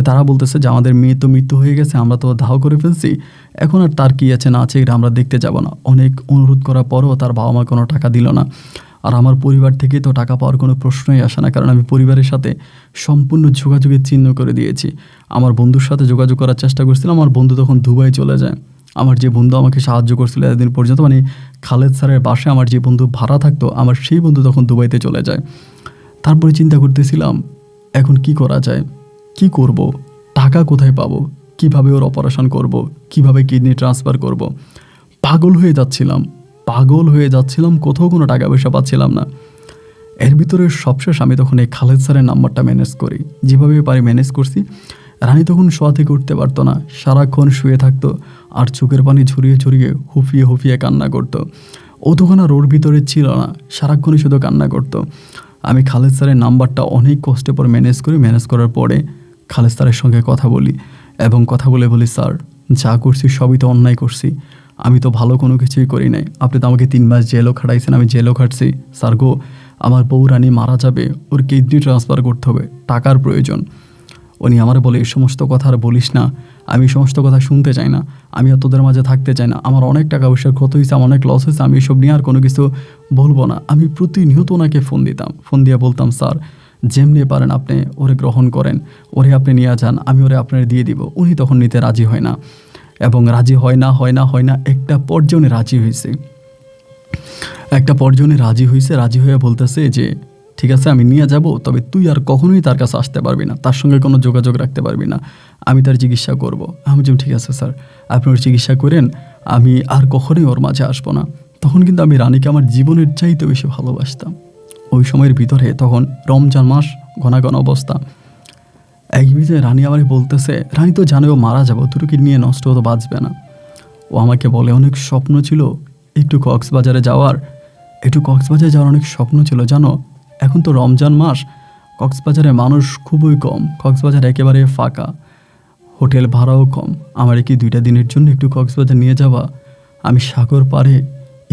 তারা বলতেছে যে আমাদের মেয়ে তো মৃত্যু হয়ে গেছে, আমরা তো দাহ করে ফেলছি, এখন আর তার কী আছে না আছে এটা আমরা দেখতে যাব না। অনেক অনুরোধ করার পরও তার বাবা মা কোনো টাকা দিল না। আর আমার পরিবার থেকে তো টাকা পাওয়ার কোনো প্রশ্নই আসে না, কারণ আমি পরিবারের সাথে সম্পূর্ণ যোগাযোগের চিহ্ন করে দিয়েছি। আমার বন্ধুর সাথে যোগাযোগ করার চেষ্টা করছিলাম, আমার বন্ধু তখন দুবাই চলে যায়। আমার যে বন্ধু আমাকে সাহায্য করছিল এতদিন পর্যন্ত, মানে খালেদ স্যারের বাসায় আমার যে বন্ধু ভাড়া থাকতো, আমার সেই বন্ধু তখন দুবাইতে চলে যায়। তারপরে চিন্তা করতেছিলাম এখন কি করা যায়, কি করব, টাকা কোথায় পাবো, কিভাবে ওর অপারেশন করব, কিভাবে কিডনি ট্রান্সফার করব। পাগল হয়ে যাচ্ছিলাম, কোথাও কোনো টাকা পয়সা পাচ্ছিলাম না। এর ভিতরে সবশেষ আমি তখন এই খালেদ স্যারের নাম্বারটা ম্যানেজ করি, যেভাবে পারি ম্যানেজ করছি। রানী তখন শোয়া থেকে উঠতে পারতো না, সারাক্ষণ শুয়ে থাকতো আর চোখের পানি ঝরিয়ে হুফিয়ে কান্না করতো। ও তখন আর ওর ভিতরে ছিল না, সারাক্ষণই শুধু কান্না করতো। আমি খালেদ স্যারের নাম্বারটা অনেক কষ্টে পর ম্যানেজ করার পরে খালেদ স্যারের সঙ্গে কথা বলি এবং কথা বলি, স্যার যা করছি সবই তো অন্যায় করছি, আমি তো ভালো কোনো কিছুই করি নাই, আপনি তো আমাকে 3 মাস জেলও খাটাইছেন, আমি জেলও খাটছি। স্যার গো, আমার বউ রানী মারা যাবে, ওর কিডনি ট্রান্সফার করতে হবে, টাকার প্রয়োজন। উনি আমার বলে এই সমস্ত কথা আর বলিস না, আমি এই সমস্ত কথা শুনতে চাই না, আমি আর তোদের মাঝে থাকতে চাই না, আমার অনেক টাকা পয়সার ক্ষতি হয়েছে, আমার অনেক লস হয়েছে, আমি এসব নিয়ে আর কোনো কিছু বলবো না। আমি প্রতিনিয়ত ওনাকে ফোন দিয়ে বলতাম, স্যার যেমনি পারেন আপনি ওরে গ্রহণ করেন, ওরে আপনি নিয়ে যান, আমি ওরে আপনার দিয়ে দিব। উনি তখন নিতে রাজি হয় না এবং রাজি হয় না। একটা পর্যায়ে উনি রাজি হয়েছে, রাজি হয়ে বলতেছে যে ঠিক আছে আমি নিয়ে যাব, তবে তুই আর কখনোই তার কাছে আসতে পারবি না, তার সঙ্গে কোনো যোগাযোগ রাখতে পারবি না, আমি তার চিকিৎসা করব। আমি বললাম ঠিক আছে স্যার, আপনি ওর চিকিৎসা করেন, আমি আর কখনোই ওর মাঝে আসবো না। তখন কিন্তু আমি রানীকে আমার জীবনের চাইতে বেশি ভালোবাসতাম। ওই সময়ের ভিতরে তখন রমজান মাস, ঘন অবস্থা। এক বিষয়ে রানী আমাকে বলতেছে, রানী তো জানে ও মারা যাবো, তুরুকি নিয়ে নষ্ট হতো, বাঁচবে না। ও আমাকে বলে অনেক স্বপ্ন ছিল একটু কক্সবাজারে যাওয়ার অনেক স্বপ্ন ছিল জানো। এখন তো রমজান মাস, কক্সবাজারে মানুষ খুবই কম, কক্সবাজার একেবারে ফাঁকা, হোটেল ভাড়াও কম। আমার কি 2টা দিনের জন্য একটু কক্সবাজার নিয়ে যাওয়া? আমি সাগর পাড়ে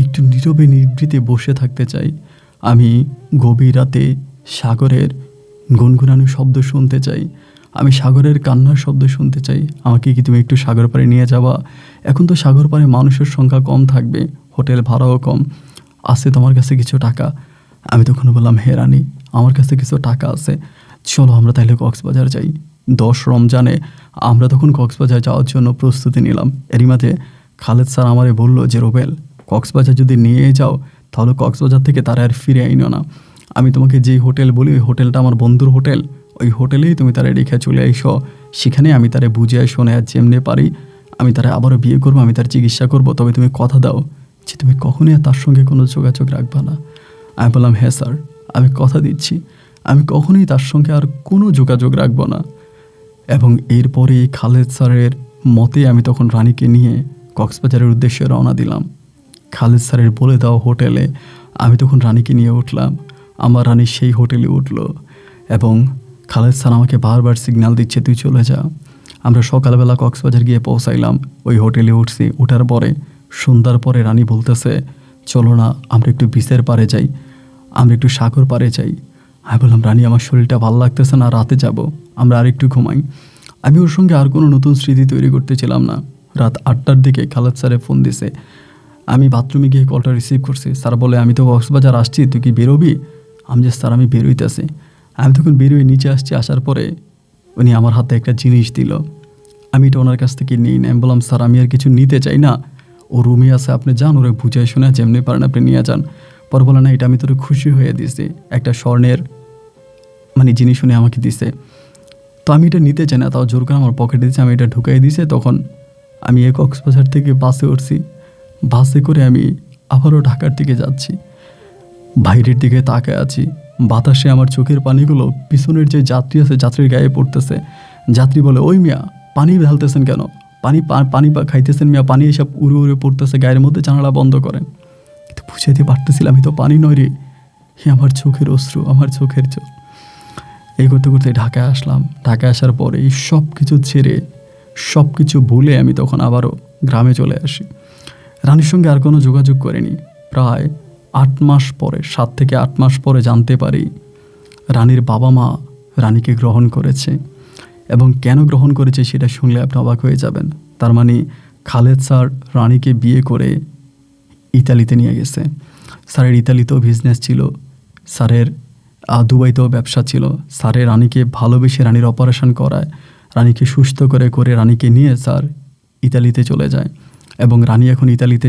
একটু নীরবে নিভৃতে বসে থাকতে চাই, আমি গভীর রাতে সাগরের গুনগুনানো শব্দ শুনতে চাই, আমি সাগরের কান্নার শব্দ শুনতে চাই, আমাকে কি তুমি একটু সাগর পাড়ে নিয়ে যাবা? এখন তো সাগর পাড়ে মানুষের সংখ্যা কম থাকবে, হোটেল ভাড়াও কম, আছে তোমার কাছে কিছু টাকা? আমি তখন বললাম, হে রানী, আমার কাছে কিছু টাকা আছে, চলো আমরা তাহলে কক্সবাজার যাই। 10 রমজানে আমরা তখন কক্সবাজার যাওয়ার জন্য প্রস্তুতি নিলাম। এরই মাঝে খালেদ স্যার আমারে বলল যে রোবেল, কক্সবাজার যদি নিয়ে যাও তাহলে কক্সবাজার থেকে তারা আর ফিরে আইনো না, আমি তোমাকে যেই হোটেল বলি ওই হোটেলটা আমার বন্ধুর হোটেল, ওই হোটেলেই তুমি তারা রেখে চলে আইসো, সেখানে আমি তারে বুঝিয়ে শোনে আর যেমনি পারি আমি তারা আবারও বিয়ে করবো, আমি তার চিকিৎসা করবো, তবে তুমি কথা দাও যে তুমি কখনোই তার সঙ্গে কোনো যোগাযোগ রাখবা না। আমি বললাম, হ্যাঁ স্যার, আমি কথা দিচ্ছি, আমি কখনোই তার সঙ্গে আর কোনো যোগাযোগ রাখবো না। এবং এরপরে খালেদ স্যারের মতে আমি তখন রানীকে নিয়ে কক্সবাজারের উদ্দেশ্যে রওনা দিলাম। খালেদ স্যারের বলে দেওয়া হোটেলে আমি তখন রানীকে নিয়ে উঠলাম। আমার রানী সেই হোটেলে উঠলো এবং খালেদ স্যার আমাকে বারবার সিগন্যাল দিচ্ছে, তুই চলে যা। আমরা সকালবেলা কক্সবাজার গিয়ে পৌঁছাইলাম, ওই হোটেলে উঠছি। ওঠার পরে সন্ধ্যার পরে রানী বলতেছে, চলো না আমরা একটু বিচের পাড়ে যাই, আমরা একটু সাগর পাড়ে যাই। আমি বললাম, রানী আমার শরীরটা ভালো লাগতেছে না, রাতে যাব, আমরা আর একটু ঘুমাই। আমি ওর সঙ্গে আর কোনো নতুন স্মৃতি তৈরি করতেছিলাম না। রাত 8টার দিকে খালেদ স্যারে ফোন দিছে, আমি বাথরুমে গিয়ে কলটা রিসিভ করছি। স্যার বলে, আমি তো কক্সবাজার আসছি, তুই কি বেরোবি? আমি যে স্যার আমি বেরোইতেছি। আমি তখন বেরোয় নিচে আসছি, আসার পরে উনি আমার হাতে একটা জিনিস দিল, আমি এটা ওনার কাছ থেকে নিই না। আমি বললাম, স্যার আমি আর কিছু নিতে চাই না, ও রুমে আছে, আপনি যান, ওরা বুঝাই শুনে যেমনি পারেন আপনি নিয়ে যান। পর বলে, না এটা আমি তোর খুশি হয়ে দিছি, একটা স্বর্ণের মানে জিনিস শুনে আমাকে দিছে, তো আমি এটা নিতে চাই না, তাও জোর করে আমার পকেটে দিয়েছে, আমি এটা ঢুকাই দিয়েছে। তখন আমি এই কক্সবাজার থেকে বাসে উঠছি, বাসে করে আমি আবারও ঢাকার দিকে যাচ্ছি। বাইরের দিকে তাকায় আছি, বাতাসে আমার চোখের পানিগুলো পিছনের যে যাত্রী আছে যাত্রীর গায়ে পড়তেছে। যাত্রী বলে, ওই মিয়া পানি ঢালতেছেন কেন, পানি খাইতেছেন মিয়া, পানি এসব উড়ে পড়তেছে গায়ের মধ্যে, জানালা বন্ধ করেন। কিন্তু বুঝাইতে পারতেছিলাম আমি তো পানি নয় রে, আমার চোখের অশ্রু, আমার চোখের চোখ। এই করতে করতে ঢাকায় আসলাম। ঢাকায় আসার পরে এই সব কিছু ছেড়ে সব কিছু ভুলে আমি তখন আবারও গ্রামে চলে আসি। রানীর সঙ্গে আর কোনো যোগাযোগ করিনি প্রায় 8 মাস পরে, 7 থেকে 8 মাস পরে জানতে পারি রানীর বাবা মা রানীকে গ্রহণ করেছে। এবং কেন গ্রহণ করেছে সেটা শুনলে আপনি অবাক হয়ে যাবেন। তার মানে খালেদ স্যার রানীকে বিয়ে করে ইতালিতে নিয়ে গেছে। স্যারের ইতালিতেও বিজনেস ছিল, স্যারের দুবাইতেও ব্যবসা ছিল। স্যারের রানীকে ভালোবেসে রানীর অপারেশন করায়, রানীকে সুস্থ করে রানীকে নিয়ে স্যার ইতালিতে চলে যায়। এবং রানী এখন ইতালিতে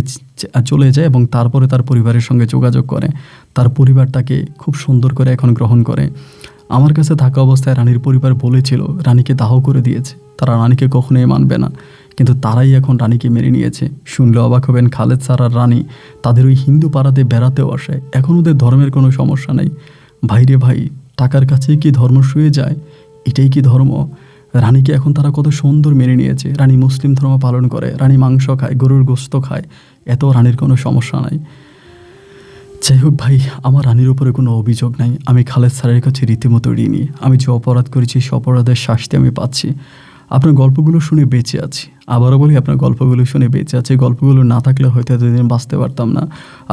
চলে যায় এবং তারপরে তার পরিবারের সঙ্গে যোগাযোগ করে। তার পরিবার তাকে খুব সুন্দর করে এখন গ্রহণ করে। আমার কাছে থাকা অবস্থায় রানীর পরিবার বলেছিল রানীকে দাহ করে দিয়েছে, তারা রানীকে কখনোই মানবে না, কিন্তু তারাই এখন রানীকে মেনে নিয়েছে। শুনলে অবাক হবেন, খালেদ স্যার আর রানী তাদের ওই হিন্দু পাড়াতে বেড়াতেও আসে। এখন ওদের ধর্মের কোনো সমস্যা নেই। ভাইরে ভাই, টাকার কাছেই কি ধর্ম শুয়ে যায়? এটাই কি ধর্ম? রানীকে এখন তারা কত সুন্দর মেনে নিয়েছে। রানী মুসলিম ধর্ম পালন করে, রানী মাংস খায়, গরুর গোশত খায়, এত রানীর কোনো সমস্যা নাই। যাই হোক ভাই, আমার রানীর উপরে কোনো অভিযোগ নাই। আমি খালেদ স্যারের কাছে রীতিমতো ঋণী। আমি যে অপরাধ করেছি সে অপরাধের শাস্তি আমি পাচ্ছি। আপনার গল্পগুলো শুনে বেঁচে আছি। আবারও বলি, আপনার গল্পগুলো শুনে বেঁচে আছে। গল্পগুলো না থাকলে হয়তো এতদিন বাঁচতে পারতাম না।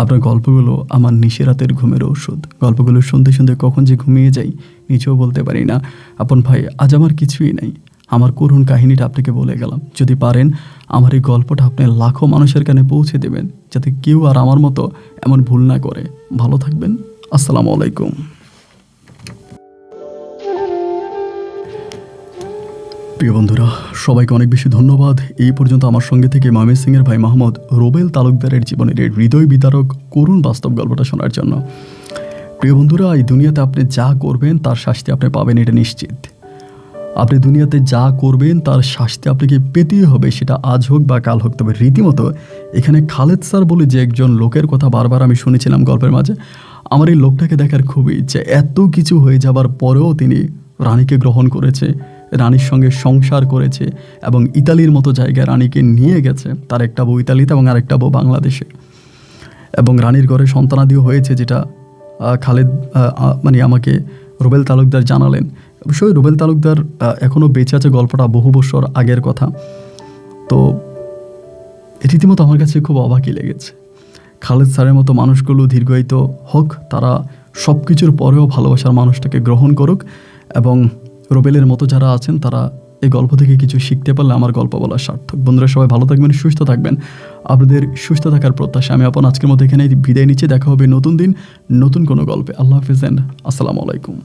আপনার গল্পগুলো আমার নিশিরাতের ঘুমের ওষুধ। গল্পগুলো শুনতে শুনতে কখন যে ঘুমিয়ে যাই নিজেও বলতে পারি না। আপন ভাই, আজ আমার কিছুই নাই, আমার করুণ কাহিনীটা আপনাকে বলে গেলাম। যদি পারেন আমার এই গল্পটা আপনি লাখো মানুষের কানে পৌঁছে দেবেন, যাতে কেউ আর আমার মতো এমন ভুল না করে। ভালো থাকবেন। আসসালামু আলাইকুম। প্রিয় বন্ধুরা, সবাইকে অনেক বেশি ধন্যবাদ। এই পর্যন্ত আমার সঙ্গে থেকে ময়মনসিংহের ভাই মোহাম্মদ রুবেল তালুকদারের জীবনের এই হৃদয় বিদারক করুণ বাস্তব গল্পটা শোনার জন্য। প্রিয় বন্ধুরা, এই দুনিয়াতে আপনি যা করবেন তার শাস্তি আপনি পাবেন, এটা নিশ্চিত। আপনি দুনিয়াতে যা করবেন তার শাস্তি আপনাকে পেতেই হবে, সেটা আজ হোক বা কাল হোক। তবে রীতিমতো এখানে খালেদ স্যার বলে যে একজন লোকের কথা বারবার আমি শুনেছিলাম গল্পের মাঝে, আমার এই লোকটাকে দেখার খুবই ইচ্ছে। এত কিছু হয়ে যাবার পরেও তিনি রানীকে গ্রহণ করেছে, রানীর সঙ্গে সংসার করেছে এবং ইতালির মতো জায়গায় রানীকে নিয়ে গেছে। তার একটা বউ ইতালিতে এবং আরেকটা বউ বাংলাদেশে। এবং রানীর ঘরে সন্তানাদিও হয়েছে, যেটা খালেদ মানে আমাকে রুবেল তালুকদার জানালেন। অবশ্যই রুবেল তালুকদার এখনও বেঁচে আছে, গল্পটা বহু বছর আগের কথা। তো রীতিমতো আমার কাছে খুব অবাকই লেগেছে। খালেদ স্যারের মতো মানুষগুলো দীর্ঘায়িত হোক, তারা সব কিছুর পরেও ভালোবাসার মানুষটাকে গ্রহণ করুক। এবং রুবেলের মতো যারা আছেন তারা এই গল্প থেকে কিছু শিখতে পারলে আমার গল্প বলা সার্থক। বন্ধুরা, সবাই ভালো থাকবেন, সুস্থ থাকবেন। আপনাদের সুস্থ থাকার প্রত্যাশা আমি আজকের মতো এখানে বিদায় নিচ্ছি। দেখা হবে নতুন দিন নতুন কোনো গল্পে। আল্লাহ হাফিজ এন্ড আসসালামু আলাইকুম।